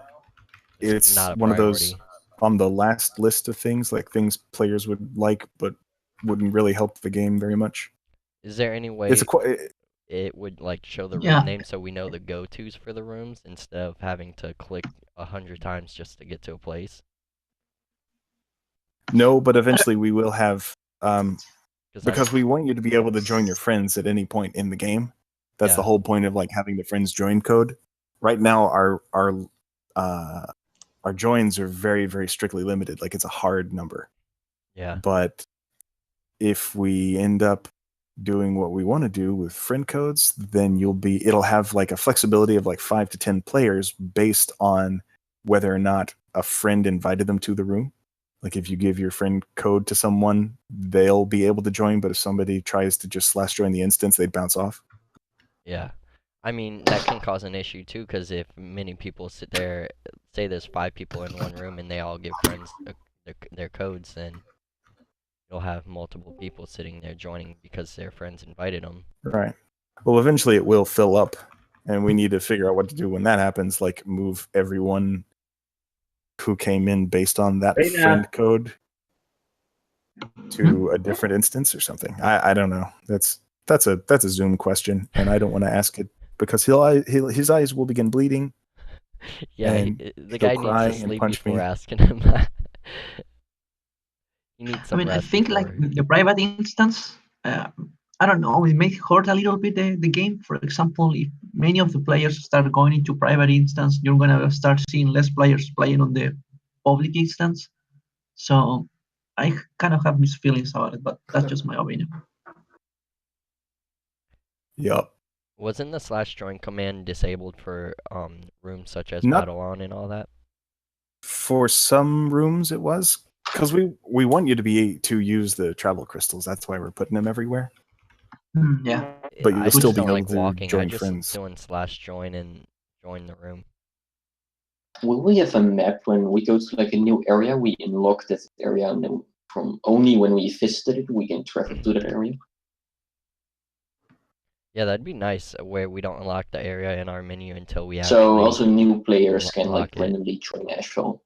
S1: It's
S4: not a
S1: one of those
S4: priority.
S1: on the last list of things, like things players would like, but wouldn't really help the game very much.
S4: Is there any way
S1: It's a
S4: it would like show the
S8: Yeah.
S4: room name so we know the go-tos for the rooms instead of having to click 100 times just to get to a place?
S1: no, but eventually we will have because
S4: I-
S1: we want you to be able to join your friends at any point in the game. That's the
S4: Yeah.
S1: whole point of like having the friends join code. Right now, our joins are very, very strictly limited. Like it's a hard number.
S4: Yeah.
S1: But if we end up doing what we want to do with friend codes, then it'll have like a flexibility of like 5 to 10 players based on whether or not a friend invited them to the room. Like if you give your friend code to someone, they'll be able to join, but if somebody tries to just /join the instance, they'd bounce off.
S4: Yeah. I mean, that can cause an issue too, because if many people sit there, say there's 5 people in one room and they all give friends their codes, then you'll have multiple people sitting there joining because their friends invited them.
S1: Right. Well, eventually it will fill up, and we need to figure out what to do when that happens, like move everyone who came in based on that
S8: Hey,
S1: friend code to a different instance or something. I don't know. That's a Zoom question, and I don't want to ask it because his eyes will begin bleeding.
S4: Yeah,
S1: and
S4: the
S1: he'll
S4: guy
S1: cry
S4: needs to
S1: and
S4: sleep
S1: punch
S4: before
S1: me.
S4: asking him that. He needs
S8: I
S4: some
S8: mean, I
S4: rest
S8: think like
S4: before.
S8: the private instance, I don't know, it may hurt a little bit the game. For example, if many of the players start going into private instance, you're gonna start seeing less players playing on the public instance. So I kind of have mixed feelings about it, but that's just my opinion.
S1: Yup.
S4: Wasn't the /join command disabled for rooms such as
S1: Not-
S4: Battle On and all that?
S1: For some rooms, it was because we want you to use the travel crystals. That's why we're putting them everywhere.
S8: Yeah.
S1: But you'll
S4: I
S1: still
S4: just
S1: be
S4: don't
S1: able
S4: like
S1: to
S4: walking. I
S1: join
S4: just
S1: friends.
S4: doing /join and join the room.
S9: Will we have a map when we go to like a new area? We unlock that area, and then from only when we visited it, we can travel to that area.
S4: Yeah, that'd be nice where we don't unlock the area in our menu until we
S9: So
S4: actually
S9: also new players can like
S4: unlock it.
S9: randomly join Ashfall.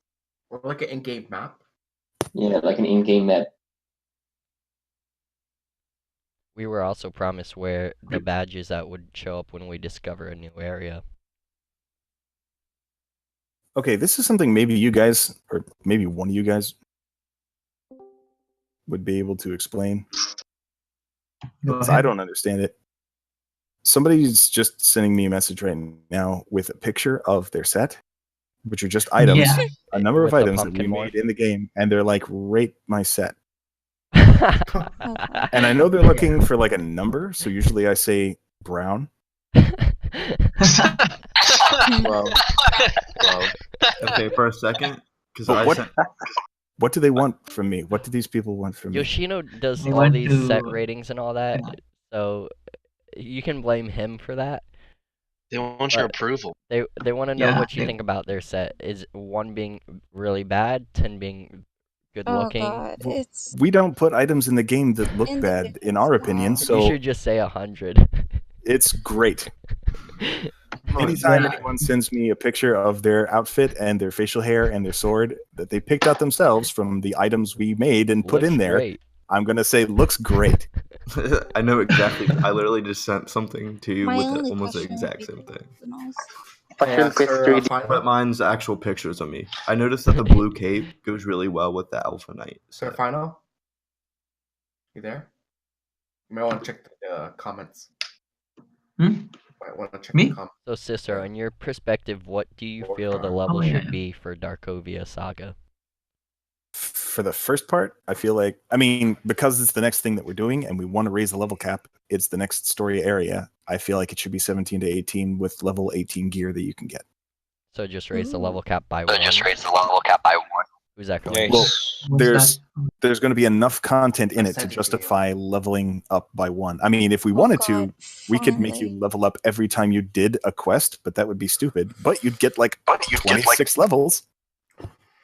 S12: Or like an in-game map.
S9: Yeah, like an in-game map.
S4: We were also promised where the badges that would show up when we discover a new area.
S1: Okay, this is something maybe you guys, or maybe one of you guys, would be able to explain. Because I don't understand it. Somebody's just sending me a message right now with a picture of their set, which are just items,
S8: Yeah.
S1: a number of
S4: With the
S1: items that we
S4: pumpkin
S1: made
S4: morph.
S1: in the game, and they're like, rate my set. And I know they're looking for like a number, so usually I say brown.
S6: Well, okay, for a second, because
S1: But
S6: I sent,
S1: what do they want from me? What do these people want from me?
S4: Yoshino does
S8: They
S4: all
S8: want
S4: these set
S8: to-
S4: ratings and all that, so you can blame him for that.
S14: They want your
S4: But
S14: approval.
S4: They want to know
S8: Yeah,
S4: what you
S8: they-
S4: think about their set. Is 1 being really bad, 10 being good
S13: Oh
S4: looking?
S13: god, it's
S1: We don't put items in the game that look bad, in our opinion,
S4: You
S1: so
S4: should just say 100.
S1: it's great. Anytime anyone sends me a picture of their outfit and their facial hair and their sword that they picked out themselves from the items we made and put
S4: Looks
S1: in there,
S4: great.
S1: I'm going to say looks great.
S6: I know exactly. I literally just sent something to you
S13: My
S6: with
S13: only
S6: almost the
S13: question would
S6: exact
S13: be
S6: same thing.
S12: Sir,
S6: But mine's actual pictures of me. I noticed that the blue cape goes really well with the Alpha Knight.
S12: Sir Final? You there? You might want to check the comments. Might want to check
S8: Me?
S12: the comments.
S4: So, Cicero, in your perspective, what do you feel the level
S8: Oh, yeah,
S4: should
S8: yeah.
S4: be for Darkovia Saga?
S1: For the first part, I feel like, I mean, because it's the next thing that we're doing and we want to raise the level cap, it's the next story area. I feel like it should be 17 to 18 with level 18 gear that you can get.
S4: So just raise the level
S13: Ooh.
S4: cap by 1. Who's that going to
S1: Well,
S8: What's
S1: there's going to be enough content in it to
S12: Percentage
S1: justify leveling up by 1. I mean, if we wanted to, we could make you level up every time you did a quest, but that would be stupid. But you'd get like 26 levels.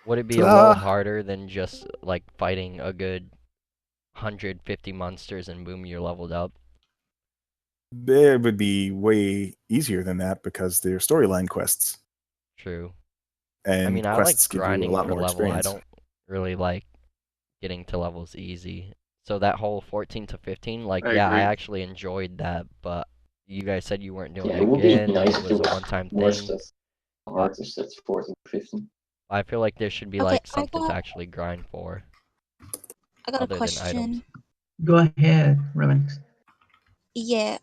S4: Would it be a little harder than just like fighting a good 150 monsters and boom, you're leveled up?
S1: It would be way easier than that because they're storyline quests.
S4: True.
S1: And
S4: I mean, I like
S1: quests give you a
S4: grinding
S1: lot
S4: for
S1: more
S4: level. I
S1: experience.
S4: don't really like getting to levels easy. So that whole 14 to 15, like,
S12: I
S4: yeah, I
S12: agree.
S4: actually enjoyed that, but you guys said you weren't doing
S9: Yeah,
S4: it
S9: it would be
S4: again.
S9: nice
S4: It
S9: to
S4: was a one-time
S9: more
S4: thing.
S9: stuff. Artists that's 14, 15.
S4: I feel like there should be
S13: Okay,
S4: like
S13: I
S4: something to
S13: got-
S4: actually grind for.
S13: I got a
S4: other than items.
S13: question.
S8: Go ahead, Revenix.
S13: Yeah,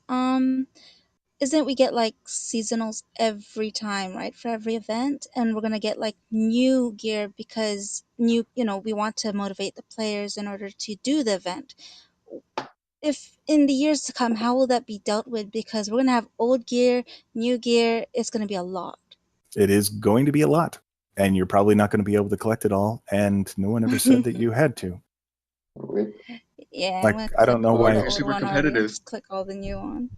S13: isn't we get like seasonals every time, right? For every event, and we're gonna get like new gear because we want to motivate the players in order to do the event. If in the years to come, how will that be dealt with? Because we're gonna have old gear, new gear. It's gonna be a lot.
S1: It is going to be a lot. And you're probably not going to be able to collect it all. And no one ever said that you had to.
S13: Yeah,
S1: Like,
S13: I'm gonna
S1: I don't know
S13: click
S1: why-
S13: the
S1: You're
S13: old
S1: super
S13: one already,
S1: competitive.
S13: just click all the new one.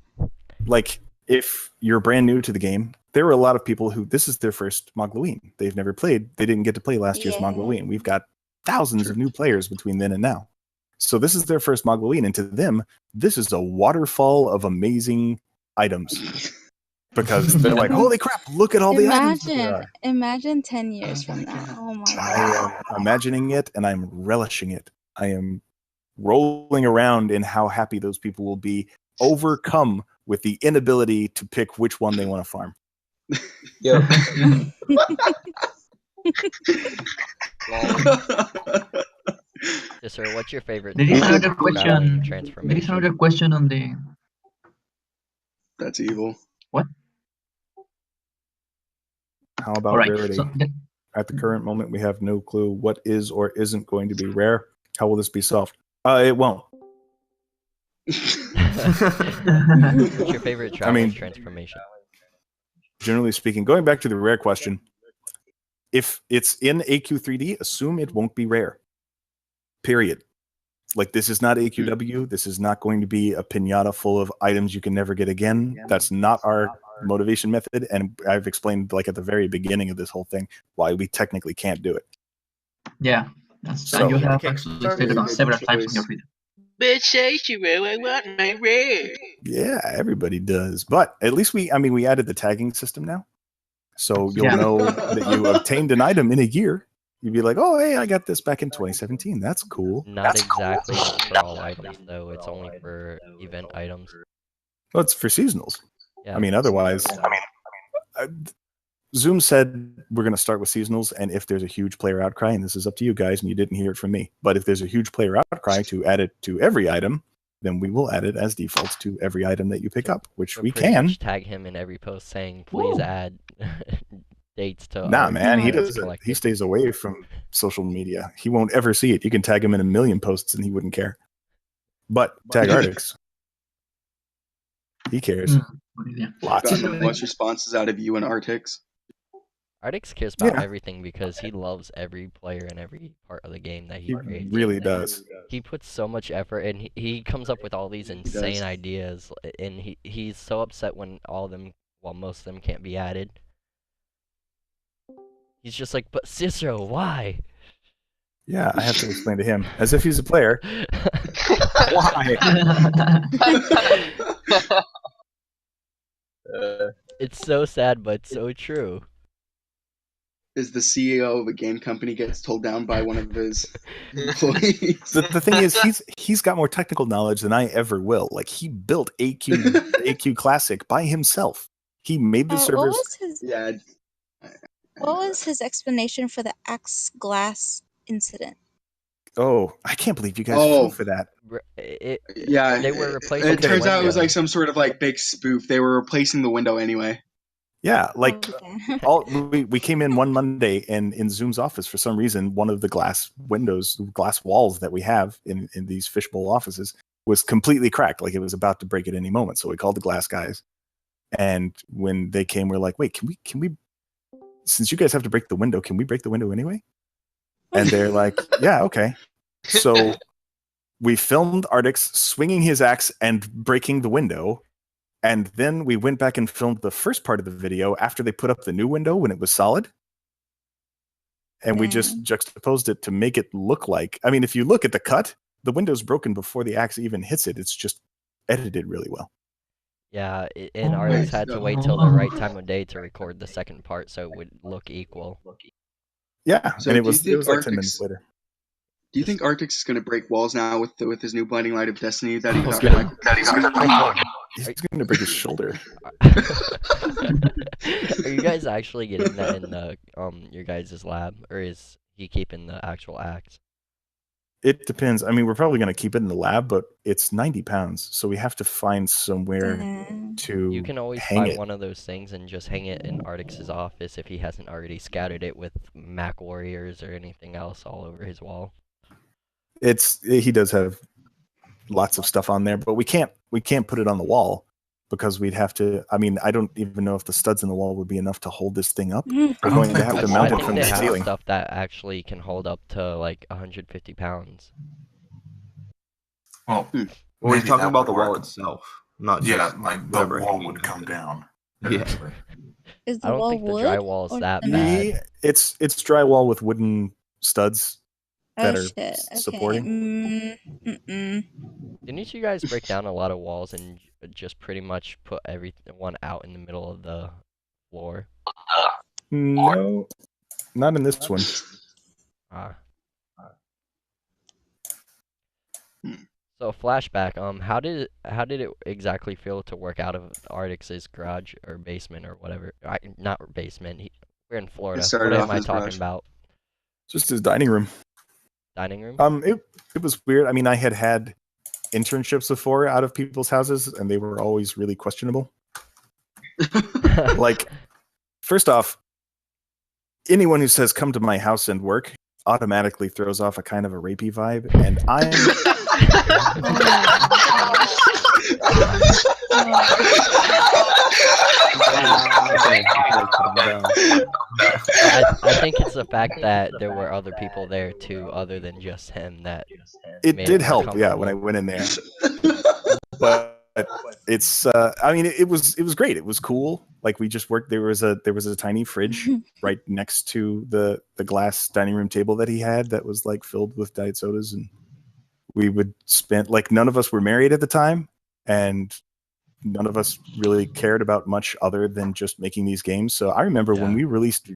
S1: Like, if you're brand new to the game, there were a lot of people who this is their first Mogloween. They've never played. They didn't get to play last year's
S13: Yeah.
S1: Mogloween. We've got thousands of new players between then and now. So this is their first Mogloween, and to them, this is a waterfall of amazing items. Because they're like, holy crap, look at all the items that there are.
S13: Imagine 10 years from now. Oh my god.
S1: I am imagining it and I'm relishing it. I am rolling around in how happy those people will be, overcome with the inability to pick which one they want to farm.
S10: Yeah.
S4: Yes, sir. What's your favorite?
S8: There is another
S4: battling
S8: question.
S4: transformation?
S8: There is another question on the.
S16: That's evil.
S8: What?
S1: How about
S8: All right,
S1: rarity?
S8: so
S1: At the current moment, we have no clue what is or isn't going to be rare. How will this be solved? It won't.
S4: What's your favorite traveler's transformation?
S1: Generally speaking, going back to the rare question, if it's in AQ3D, assume it won't be rare. Period. Like, this is not AQW. This is not going to be a pinata full of items you can never get again. That's not our motivation method. And I've explained, like, at the very beginning of this whole thing, why we technically can't do it.
S8: Yeah, that's
S1: So-
S8: you have actually stated on several times in your video.
S16: But Sashiro, I want my rare.
S1: Yeah, everybody does. But at least we added the tagging system now. So you'll know that you obtained an item in a year. You'd be like, oh, hey, I got this back in 2017. That's cool.
S4: Not exactly for all items, though. It's only for event items.
S1: Well, it's for seasonals.
S4: Yeah.
S1: I mean, otherwise, Zoom said we're going to start with seasonals, and if there's a huge player outcry, and this is up to you guys, and you didn't hear it from me, but if there's a huge player outcry to add it to every item, then we will add it as default to every item that you pick up, which we
S4: pretty
S1: can.
S4: much tag him in every post saying, please add dates to.
S1: Nah, man, he
S4: items
S1: doesn't.
S4: collected.
S1: He stays away from social media. He won't ever see it. You can tag him in a million posts, and he wouldn't care. But tag Artix. He cares. Lots.
S17: Gotten the most responses out of you and Artix.
S4: Artix cares about everything because he loves every player in every part of the game that he creates.
S1: Really does.
S4: He puts so much effort, and he comes up with all these insane ideas, and he's so upset when all of them, well, most of them can't be added. He's just like, but Cicero, why?
S1: Yeah, I have to explain to him as if he's a player. Why?
S4: It's so sad, but so true.
S17: Is the CEO of a game company gets told down by one of his employees.
S1: The thing is, he's got more technical knowledge than I ever will. Like, he built AQ Classic by himself. He made the servers.
S13: What was his explanation for the Axe Glass incident?
S1: Oh, I can't believe you guys fell for that.
S17: Yeah,
S4: they were replacing.
S17: It turns out it was like some sort of like big spoof. They were replacing the window anyway.
S1: Yeah, like we came in one Monday, and in Zoom's office, for some reason, one of the glass walls that we have in these fishbowl offices was completely cracked, like it was about to break at any moment. So we called the glass guys, and when they came, we're like, "Wait, can we? Since you guys have to break the window, can we break the window anyway?" And they're like, "Yeah, okay." So we filmed Artix swinging his axe and breaking the window. And then we went back and filmed the first part of the video after they put up the new window when it was solid. And we just juxtaposed it to make it look like, I mean, if you look at the cut, the window's broken before the axe even hits it. It's just edited really well.
S4: Yeah, and Artix had to wait till the right time of day to record the second part so it would look equal.
S1: Yeah,
S17: So
S1: and it
S17: do you
S1: was
S17: think
S1: like 10 minutes later.
S17: Do you think Artix is going to break walls now with his new Blinding Light of Destiny that he got?
S1: He's going to break his shoulder.
S4: Are you guys actually getting that in the your guys' lab, or is he keeping the actual axe?
S1: It depends. I mean, we're probably going to keep it in the lab, but it's 90 pounds, so we have to find somewhere to
S4: You can always
S1: hang
S4: buy
S1: it.
S4: one of those things and just hang it in Artix's office if he hasn't already scattered it with Mac Warriors or anything else all over his wall.
S1: He does have lots of stuff on there, but we can't put it on the wall because we'd have to. I mean, I don't even know if the studs in the wall would be enough to hold this thing up. We're going to have to mount it from the
S4: they have
S1: ceiling.
S4: stuff that actually can hold up to like 150 pounds.
S2: Well,
S6: Well,
S2: maybe
S6: he's talking
S2: that
S6: about
S2: would
S6: the wall
S2: work.
S6: itself, not
S2: Yeah,
S6: just
S2: like the
S6: whatever
S2: wall
S6: hanging
S2: would come down.
S6: Yeah.
S2: eventually.
S13: Is the
S4: I don't
S13: wall
S4: think the
S13: wood?
S4: drywall is
S13: or
S4: that
S13: cement?
S4: bad.
S1: It's drywall with wooden studs that
S13: Oh
S1: are
S13: shit! Okay.
S1: supporting.
S4: Didn't you guys break down a lot of walls and just pretty much put everyone out in the middle of the floor?
S1: No, not in this one.
S4: So flashback, how did it exactly feel to work out of Artix's garage or basement or whatever? Not basement. We're in Florida. What
S17: started
S4: am
S17: off
S4: I
S17: as
S4: talking
S17: garage.
S4: about?
S1: Just his dining room.
S4: Dining room?
S1: It was weird. I mean, I had internships before out of people's houses, and they were always really questionable. Like, first off, anyone who says "come to my house and work" automatically throws off a kind of a rapey vibe, and
S4: I think it's the fact that there were other people there too, other than just him. That
S1: it
S4: made
S1: did
S4: more
S1: help. Yeah, when I
S4: comfortable.
S1: went in there, but it's. I mean, it was great. It was cool. Like, we just worked. There was a tiny fridge right next to the glass dining room table that he had that was like filled with diet sodas, and we would spend like none of us were married at the time, and none of us really cared about much other than just making these games. So I remember when we released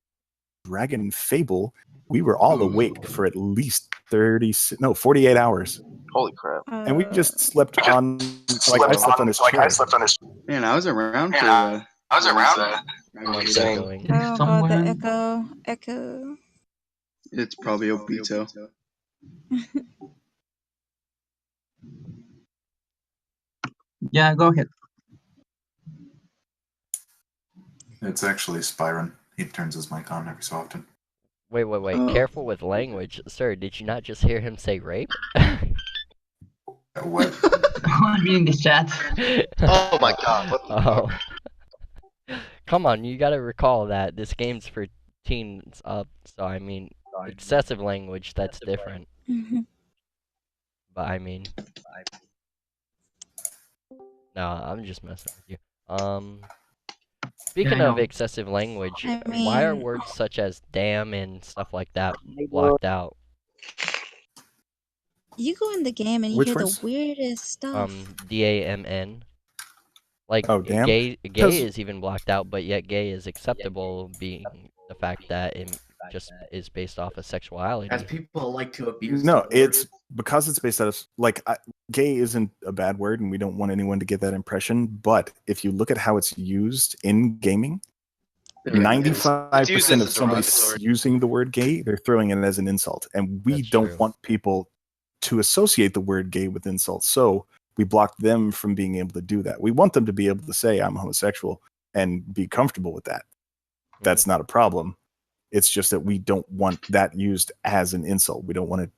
S1: Dragon Fable, we were all awake for at least 48 hours.
S14: Holy crap!
S1: And we just slept on. Like I slept on his chair.
S17: Man, I was around for.
S13: Oh god, the echo.
S17: It's probably Obito.
S8: Yeah, go ahead.
S2: It's actually Spyron. He turns his mic on every so often.
S4: Wait. Careful with language. Sir, did you not just hear him say rape?
S2: What?
S8: I'm reading the chat.
S14: Oh my god. What the
S4: fuck? Come on, you gotta recall that this game's for teens up, so I mean, excessive language, that's different. But I mean... No, I'm just messing with you. Speaking of excessive language, why are words such as damn and stuff like that blocked out?
S13: You go in the game and you hear the weirdest stuff.
S4: DAMN. Like,
S1: damn.
S4: gay is even blocked out, but yet gay is acceptable, being the fact that it just is based off of sexuality.
S12: As people like to abuse.
S1: No, it's because it's based out of like gay isn't a bad word, and we don't want anyone to get that impression. But if you look at how it's used in gaming, 95% of somebody using the word gay, they're throwing it as an insult, and we don't want people to associate the word gay with insults. So we block them from being able to do that. We want them to be able to say I'm homosexual and be comfortable with that. That's not a problem. It's just that we don't want that used as an insult. We don't want it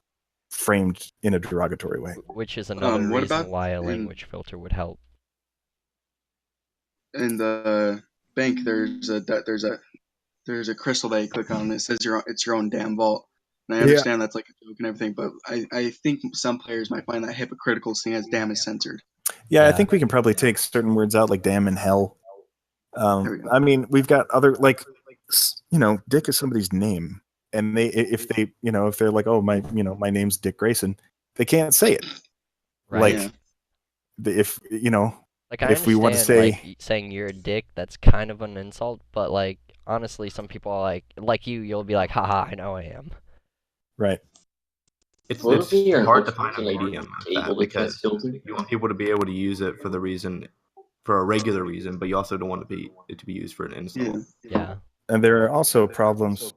S1: framed in a derogatory way.
S4: Which is another reason why a language filter would help.
S17: In the bank, there's a crystal that you click on. And it says it's your own damn vault. And I understand that's like a joke and everything, but I think some players might find that hypocritical, seeing as damn is censored.
S1: Yeah, I think we can probably take certain words out, like damn and hell. I mean, we've got other Dick is somebody's name, and if they're like, oh my name's Dick Grayson, they can't say it.
S4: Right.
S1: Like, if
S4: if we want to say saying you're a dick, that's kind of an insult, but like honestly, some people are like you'll be like, haha, I know I am.
S1: Right.
S6: It's hard to find a medium because you want people to be able to use it for a regular reason, but you also don't want it to be used for an insult.
S4: Yeah.
S1: And there are also problems.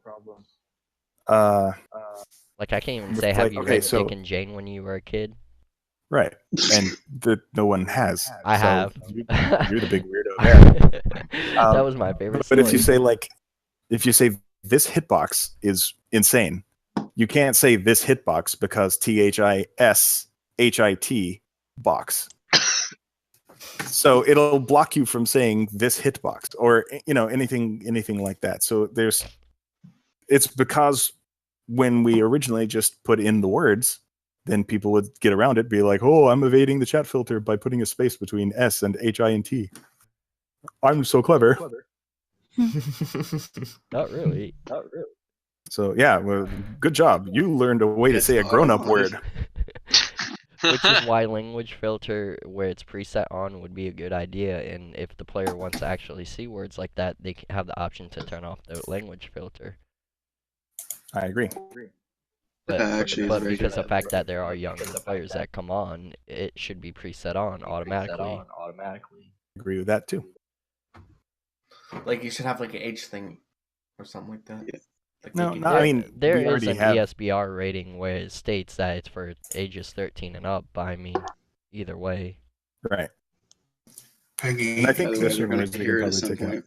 S4: Like I can't even say have you read Dick and Jane when you were a kid?
S1: Right. And no one has.
S4: I have.
S1: You're the big weirdo there.
S4: That was my favorite.
S1: But if you say this hitbox is insane, you can't say this hitbox because THISHIT box. So it'll block you from saying this hitbox or anything like that. So it's because when we originally just put in the words, then people would get around it, be like, oh, I'm evading the chat filter by putting a space between S and HINT. I'm so clever.
S4: Not really.
S1: So yeah, well, good job. You learned a way to say a grown-up word.
S4: Which is why language filter, where it's preset on, would be a good idea. And if the player wants to actually see words like that, they can have the option to turn off the language filter.
S1: I agree.
S4: But because of the fact that there are young players that come on, it should be preset on automatically.
S1: Agree with that too.
S12: Like you should have like an age thing or something like that. Yeah.
S1: I mean,
S4: there is an ESBR rating where it states that it's for ages 13 and up, but I mean, either way.
S1: Right.
S2: Peggy,
S1: and I think listeners can probably take it.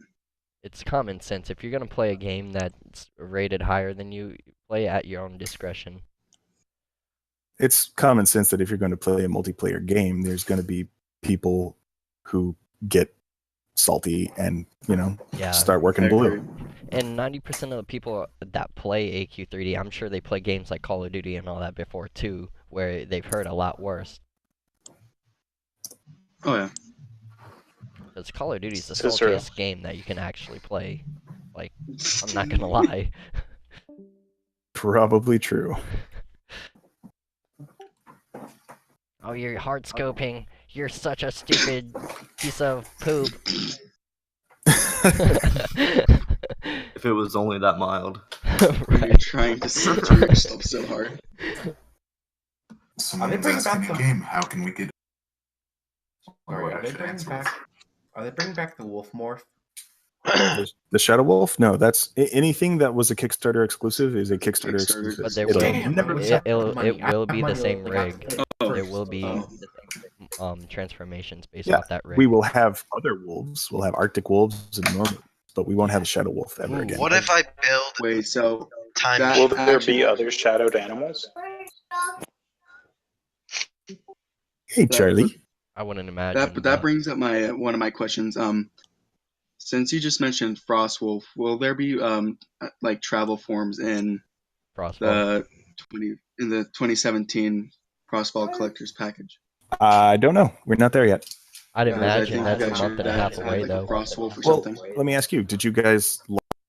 S4: It's common sense. If you're going to play a game that's rated higher than you, play at your own discretion.
S1: It's common sense that if you're going to play a multiplayer game, there's going to be people who get salty and, start working blue.
S4: And 90% of the people that play AQ3D, I'm sure they play games like Call of Duty and all that before too, where they've heard a lot worse.
S17: Oh yeah.
S4: Because Call of Duty is the saltiest game that you can actually play. Like, I'm not gonna lie.
S1: Probably true.
S4: Oh, you're hard scoping. You're such a stupid piece of poop.
S6: If it was only that mild.
S17: You're trying to censor yourself so hard.
S2: Someone's asking a game. How can we get?
S12: Sorry, are they bringing back the wolf morph?
S1: The Shadow Wolf? No, that's anything that was a Kickstarter exclusive is a Kickstarter exclusive.
S4: But there it will be the same rig. There will be transformations based off that rig.
S1: We will have other wolves. We'll have Arctic wolves and normal, but we won't have a Shadow Wolf ever again.
S14: What if I build?
S17: Wait, so
S7: will there be other shadowed animals?
S1: Hey, Charlie.
S4: I wouldn't imagine.
S17: That brings up one of my questions. Since you just mentioned Frostwolf, will there be like travel forms in the 2017 Frostfall Collector's Package?
S1: I don't know. We're not there yet.
S4: I'd imagine that's a month and a half away, though.
S17: Frostwolf or
S1: Well,
S17: something.
S1: let me ask you: did you guys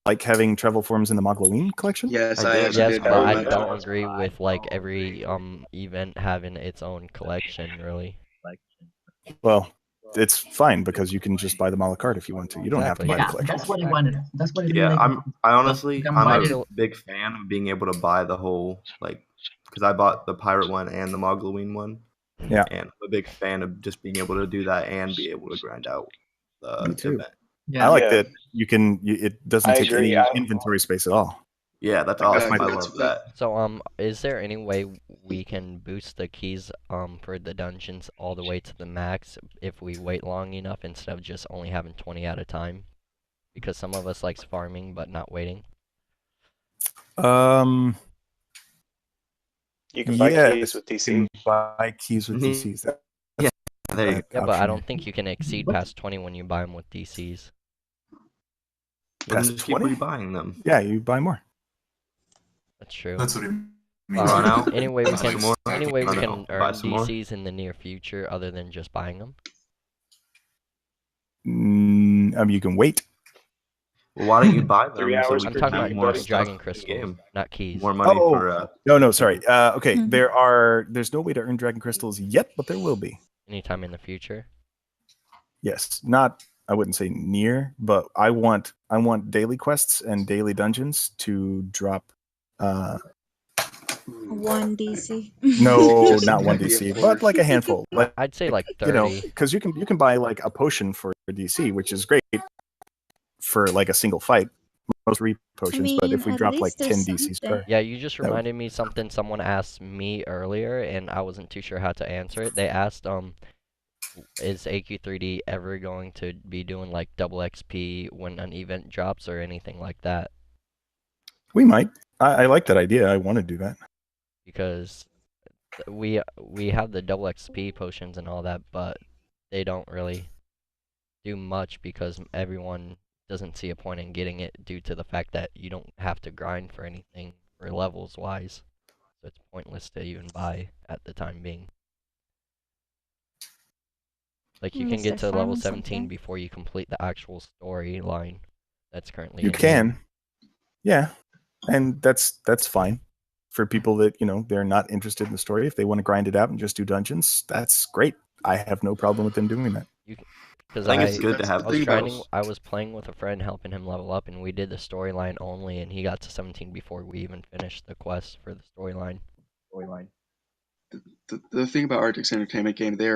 S1: like having travel forms in the Mogloween collection?
S17: Yes,
S4: Yes, but I don't agree with like every event having its own collection, really.
S1: Well, it's fine because you can just buy them a la carte if you want to. You don't have to buy the collection.
S8: That's what I wanted. That's what I really
S6: Yeah,
S8: like.
S6: I'm
S8: a
S6: a big fan of being able to buy the whole, like, because I bought the pirate one and the Mogloween one.
S1: Yeah.
S6: And I'm a big fan of just being able to do that and be able to grind out the
S1: Me too.
S6: event.
S1: I like that you can. It doesn't take any inventory space at all.
S6: Yeah, that's
S1: awesome.
S6: awesome. I love that.
S4: So, is there any way we can boost the keys for the dungeons all the way to the max if we wait long enough instead of just only having 20 at a time? Because some of us likes farming but not waiting.
S7: You can buy keys with DC.
S1: You can buy keys with DCs.
S6: Yeah, there you go.
S4: Yeah, but I don't think you can exceed past 20 when you buy them with DCs.
S1: Past
S6: just keep
S1: 20?
S6: rebuying them.
S1: Yeah, you buy more.
S4: That's true.
S2: That's what it means.
S6: Run out,
S4: Anyway, we
S6: buy some more,
S4: can
S6: run out, buy
S4: earn
S6: some more.
S4: DCs in the near future other than just buying them.
S1: You can wait.
S6: Well, why don't you buy them?
S7: 3
S6: so
S7: hours
S6: we
S4: I'm
S6: can
S4: talking
S6: do
S4: about
S6: more
S4: dragon
S6: stuff
S4: crystals,
S6: in-game?
S4: not keys.
S6: More money for.
S1: No, sorry. Okay, there's no way to earn dragon crystals yet, but there will be.
S4: Anytime in the future.
S1: Yes, not. I wouldn't say near, but I want daily quests and daily dungeons to drop.
S13: 1 DC.
S1: No, not 1 DC, but like a handful. Like,
S4: I'd say like 30.
S1: You know, because you can buy like a potion for DC, which is great for like a single fight. Most potions, but if we
S13: at
S1: drop like
S13: least
S1: 10
S13: there's
S1: DCs per.
S4: Yeah, you just
S1: that would-
S4: reminded me something someone asked me earlier, and I wasn't too sure how to answer it. They asked, is AQ3D ever going to be doing like double XP when an event drops or anything like that?
S1: We might. I like that idea. I want to do that.
S4: Because we have the double XP potions and all that, but they don't really do much because everyone doesn't see a point in getting it due to the fact that you don't have to grind for anything for levels wise. So it's pointless to even buy at the time being. Like you can get to level 17 before you complete the actual storyline that's currently
S1: You
S4: in-game.
S1: can. Yeah. And that's fine. For people that, they're not interested in the story, if they want to grind it out and just do dungeons, that's great. I have no problem with them doing that.
S4: Because
S6: I think it's good to have
S4: I was playing with a friend helping him level up, and we did the storyline only, and he got to 17 before we even finished the quest for the storyline.
S17: The thing about Arctic's Entertainment Game, they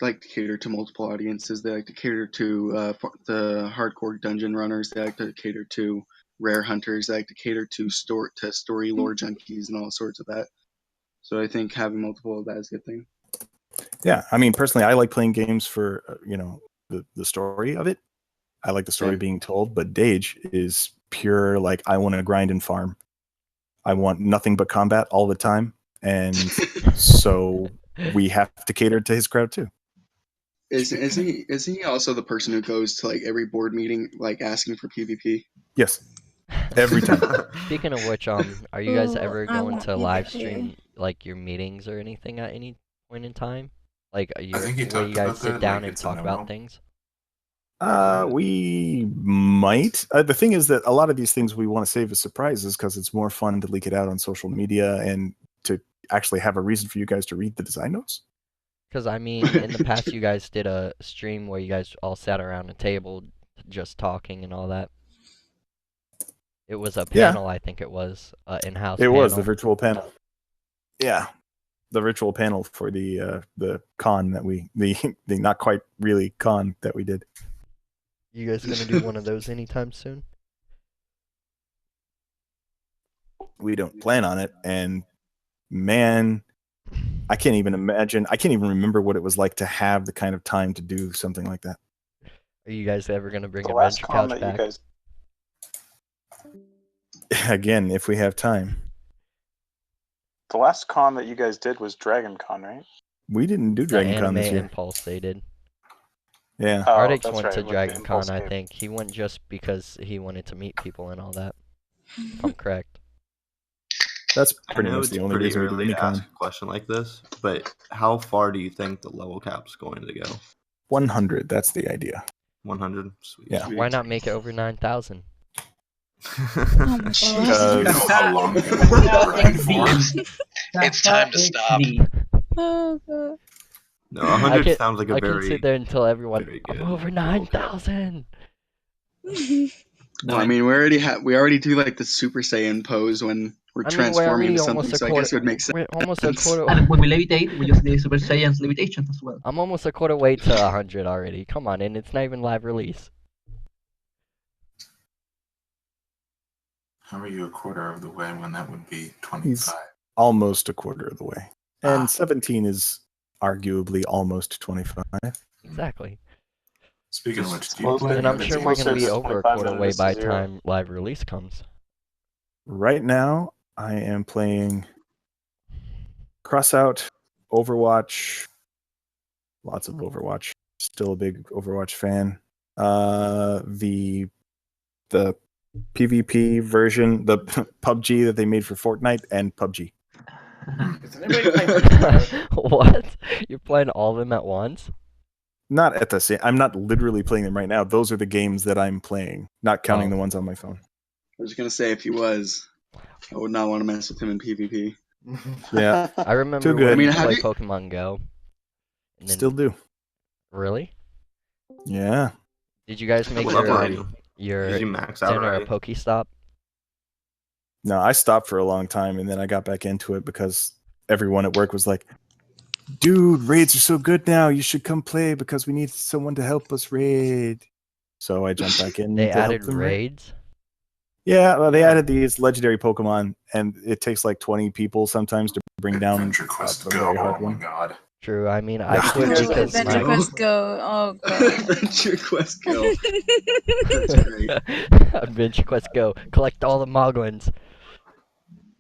S17: like to cater to multiple audiences. They like to cater to the hardcore dungeon runners. They like to cater to rare hunters. They like to cater to story lore junkies and all sorts of that. So I think having multiple of that is a good thing.
S1: Yeah, I mean, personally, I like playing games for the story of it. I like the story being told, but Dage is pure like I want to grind and farm. I want nothing but combat all the time, and so we have to cater to his crowd too.
S17: Isn't he also the person who goes to like every board meeting like asking for PvP?
S1: Yes, every time.
S4: Speaking of which, are you guys
S13: Ooh,
S4: ever
S13: I
S4: going
S13: want
S4: to live
S13: PvP.
S4: stream like your meetings or anything at any point in time? Like
S2: I think he
S4: where
S2: talked
S4: you guys
S2: about
S4: sit
S2: that,
S4: down
S2: like
S4: and
S2: it's a
S4: talk
S2: no-no.
S4: about things?
S1: We might. The thing is that a lot of these things we want to save as surprises because it's more fun to leak it out on social media and to actually have a reason for you guys to read the design notes.
S4: Because, I mean, in the past you guys did a stream where you guys all sat around a table just talking and all that. It was a panel, I think it was, in-house
S1: It
S4: panel.
S1: was the virtual panel. Yeah, the virtual panel for the con that the not quite really con that we did.
S4: You guys gonna do one of those anytime soon?
S1: We don't plan on it, and man, I can't even imagine. I can't even remember what it was like to have the kind of time to do something like that.
S4: Are you guys ever gonna bring
S7: The
S4: a
S7: last
S4: Venture
S7: con
S4: Couch
S7: that you
S4: back?
S7: guys
S1: Again, if we have time.
S7: The last con that you guys did was Dragon Con, right?
S1: We didn't do Dragon Con this
S4: Anime
S1: year.
S4: Impulse they did.
S1: Yeah.
S7: Oh,
S4: Ardix
S7: that's
S4: went
S7: right,
S4: to
S7: with the
S4: Dragon Con,
S7: Impulse
S4: I
S7: game.
S4: think. He went just because he wanted to meet people and all that. If I'm correct.
S1: That's
S6: I
S1: pretty
S6: know
S1: much
S6: it's
S1: the only
S6: pretty
S1: reason we did
S6: early
S1: any
S6: to ask
S1: con.
S6: a question like this, but how far do you think the level cap's going to go?
S1: 100. That's the idea.
S6: 100. Sweet.
S1: Yeah.
S4: Why not make it over 9,000?
S13: Oh my
S2: You
S13: god.
S2: know how long people were running for?
S16: It's time to stop.
S13: Oh god.
S6: No, 100
S4: can,
S6: sounds like a
S4: I
S6: very.
S4: can sit there and tell everyone,
S6: very
S4: I'm
S6: good
S4: over
S6: level cap.
S4: 9,000!
S17: No, I mean we already do like the Super Saiyan pose when we're
S4: I mean, we're
S17: transforming
S4: already
S17: into
S4: almost
S17: something,
S4: a
S17: so I
S4: quarter.
S17: guess it would make sense.
S4: We're almost a quarter.
S8: And when we levitate, we use the Super Saiyan's levitation as well.
S4: I'm almost a quarter way to 100 already. Come on, and it's not even live release.
S2: How are you a quarter of the way when that would be 25?
S1: He's almost a quarter of the way. And 17 is arguably almost 25.
S4: Exactly.
S2: Speaking of which, do you play?
S4: And I'm sure we're going to be
S7: Closer to
S4: over a
S7: 25
S4: quarter
S7: than it
S4: way
S7: is to
S4: by
S7: 0.
S4: time live release comes.
S1: Right now, I am playing Crossout, Overwatch, lots of Overwatch. Still a big Overwatch fan. The PvP version, the PUBG that they made for Fortnite, and PUBG.
S12: Is anybody playing Fortnite?
S4: What? You're playing all of them at once?
S1: Not at the same. I'm not literally playing them right now. Those are the games that I'm playing, not counting
S4: Oh.
S1: the ones on my phone.
S17: I was gonna say if he was, I would not want to mess with him in PvP.
S1: Yeah,
S4: I remember
S1: too
S4: when
S1: good.
S17: I mean,
S4: we
S17: have
S4: played
S17: you-
S4: Pokemon Go. And then,
S1: Still do.
S4: Really?
S1: Yeah.
S4: Did you guys make
S6: What level are
S4: your
S6: you? Did you max out
S4: center a
S6: already?
S4: Pokestop?
S1: No, I stopped for a long time, and then I got back into it because everyone at work was like, "Dude, raids are so good now. You should come play because we need someone to help us raid." So I jumped back in.
S4: They
S1: to help
S4: added
S1: them raid.
S4: raids?
S1: Yeah, well, they added these legendary Pokemon, and it takes like 20 people sometimes to bring down
S2: Adventure Quest
S1: a
S2: Go.
S1: very
S2: Oh
S1: hard
S2: my
S1: one.
S2: god.
S4: True, I mean, I
S1: Yeah.
S4: quit
S17: Adventure
S4: because
S13: Adventure
S4: my...
S13: Quest Go. Oh god.
S17: Adventure Quest Go. That's great.
S4: Adventure Quest Go. Collect all the Moglins.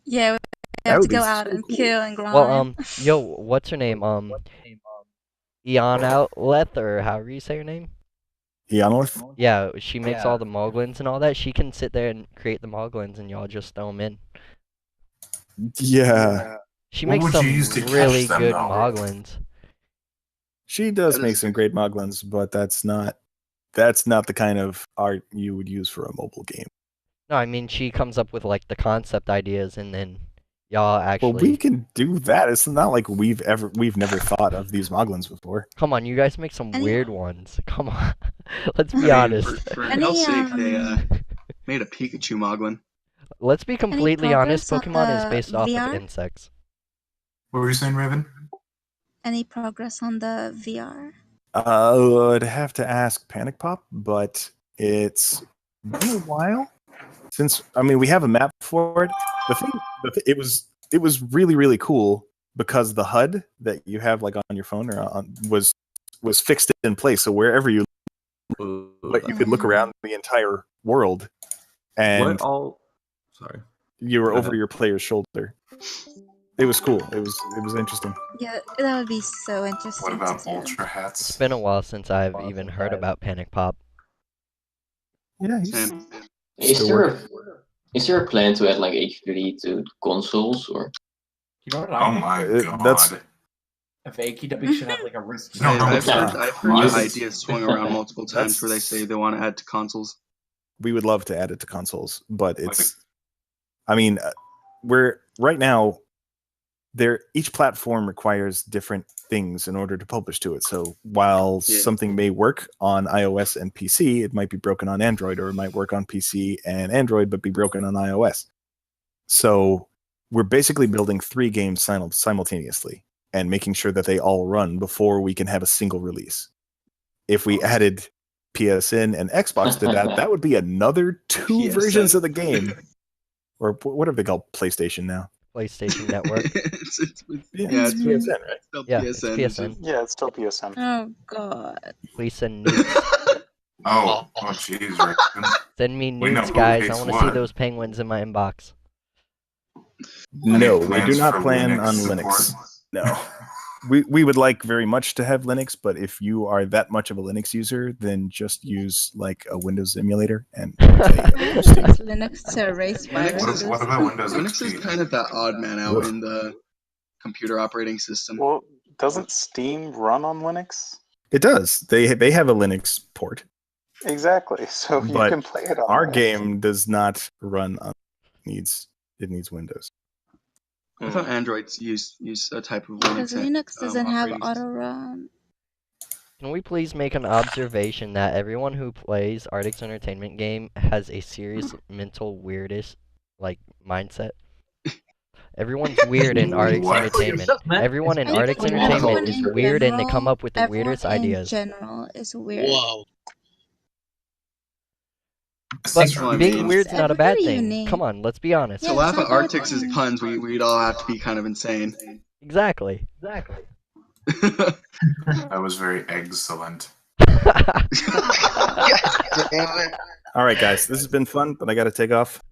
S13: Yeah, we
S1: That
S13: have to
S1: would be
S13: go
S1: so
S13: out and
S1: cool.
S13: kill and grind.
S4: Well, yo, what's her name? Eon Outleth, or however you say her name?
S1: Eonolith?
S4: Yeah, she makes all the Moglins and all that. She can sit there and create the Moglins, and y'all just throw them in.
S1: Yeah.
S4: She
S2: What
S4: makes
S2: would you
S4: some
S2: use to catch
S4: really
S2: them,
S4: good
S2: though?
S4: Moglins.
S1: She does
S17: That
S1: make
S17: is-
S1: some great Moglins, but that's not the kind of art you would use for a mobile game.
S4: No, I mean, she comes up with, like, the concept ideas, and then y'all actually...
S1: Well, we can do that. It's not like we've never thought of these Moglins before.
S4: Come on, you guys make some
S13: Any-
S4: weird ones. Come on. Let's
S17: I
S4: be
S17: mean,
S4: honest.
S17: For
S13: Any,
S17: hell's sake, they made a Pikachu Moglin.
S4: Let's be completely honest.
S13: progress on
S4: Pokemon is
S13: the
S4: based off
S13: VR?
S4: of insects.
S2: What were you saying, Raven?
S13: Any progress on the VR?
S1: I'd have to ask Panic Pop, but it's been a while since. I mean, we have a map for it. It was really, really cool because the HUD that you have like on your phone or was fixed in place. So wherever you could look around the entire world, and
S6: What all? Sorry.
S1: you were
S6: Go
S1: over
S6: ahead.
S1: your player's shoulder. It was cool. It was interesting.
S13: Yeah, that would be so interesting.
S2: What about
S13: to do.
S2: Ultra Hats?
S4: It's been a while since I've even heard about Panic Pop.
S1: Yeah,
S17: Same.
S9: Is there a plan to add like HQD to consoles or?
S12: You know what
S2: Oh
S12: I think?
S2: my god.
S1: that's-
S12: If AQW should have like a risk.
S2: No,
S17: I've
S2: it's-
S17: heard
S9: Use
S17: the
S9: it.
S17: idea swung around multiple times where they say they want to add to consoles.
S1: We would love to add it to consoles, but it's. I mean, we're right now. each platform requires different things in order to publish to it. So while something may work on iOS and PC, it might be broken on Android, or it might work on PC and Android but be broken on iOS. So we're basically building 3 games simultaneously and making sure that they all run before we can have a single release. If we added PSN and Xbox to that, that would be another 2 versions of the game. Or what are they called? PlayStation now.
S4: PlayStation Network.
S17: it's
S1: PSN, right?
S17: Still
S4: Yeah,
S17: PSN.
S4: it's PSN.
S7: Yeah, it's still PSN.
S13: Oh God.
S4: Please send nudes.
S2: Oh, jeez, Rick.
S4: Send me
S2: We know
S4: nudes,
S2: who
S4: guys. I
S2: hates
S4: want to see
S2: what.
S4: those penguins in my inbox.
S1: No, we do
S2: plans
S1: not
S2: for
S1: plan on
S2: Linux
S1: Linux.
S2: support?
S1: No. We would like very much to have Linux, but if you are that much of a Linux user, then just use like a Windows emulator and
S13: Linux to erase viruses.
S2: What about Windows
S17: Linux is
S2: XP?
S17: kind of that odd man out in the computer operating system.
S7: Well, doesn't Steam run on Linux?
S1: It does. They have a Linux port.
S7: Exactly. So you
S1: But
S7: can play it on
S1: our
S7: Linux.
S1: game does not run on it needs Windows.
S17: I thought Androids use a type of
S13: Because
S17: Linux.
S13: Linux doesn't have
S17: operating
S13: auto run.
S4: Can we please make an observation that everyone who plays Arctic's Entertainment game has a serious mental weirdest mindset? Everyone's weird in Arctic's
S2: What?
S4: Entertainment. Everyone in
S13: I think
S4: Arctic's
S13: everyone
S4: Entertainment is
S13: in
S4: weird and they come
S13: general-
S4: up with the weirdest
S13: everyone
S4: ideas.
S13: In general is weird.
S14: Whoa.
S4: But
S17: Well, I
S4: being
S17: mean,
S4: weird's not a bad
S13: Everybody
S4: thing.
S13: unique.
S4: Come on, let's be honest.
S17: to
S13: Yeah,
S17: laugh
S13: it's
S17: at
S13: not bad
S17: Arctic's
S13: thing.
S17: puns, we'd all have to be kind of insane.
S4: Exactly.
S2: That was very excellent.
S1: All right, guys, this has been fun, but I got to take off.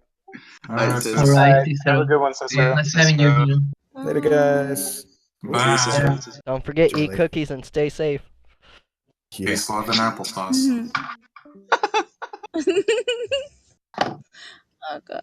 S2: Alright,
S17: sis.
S2: sis.
S8: Alright,
S7: Have a good one, sister.
S8: nice having you here.
S1: Later, guys.
S2: Bye.
S4: Don't forget,
S1: Enjoy.
S4: eat cookies and stay safe.
S1: Yeah.
S2: Peace, love, and applesauce.
S13: Oh God.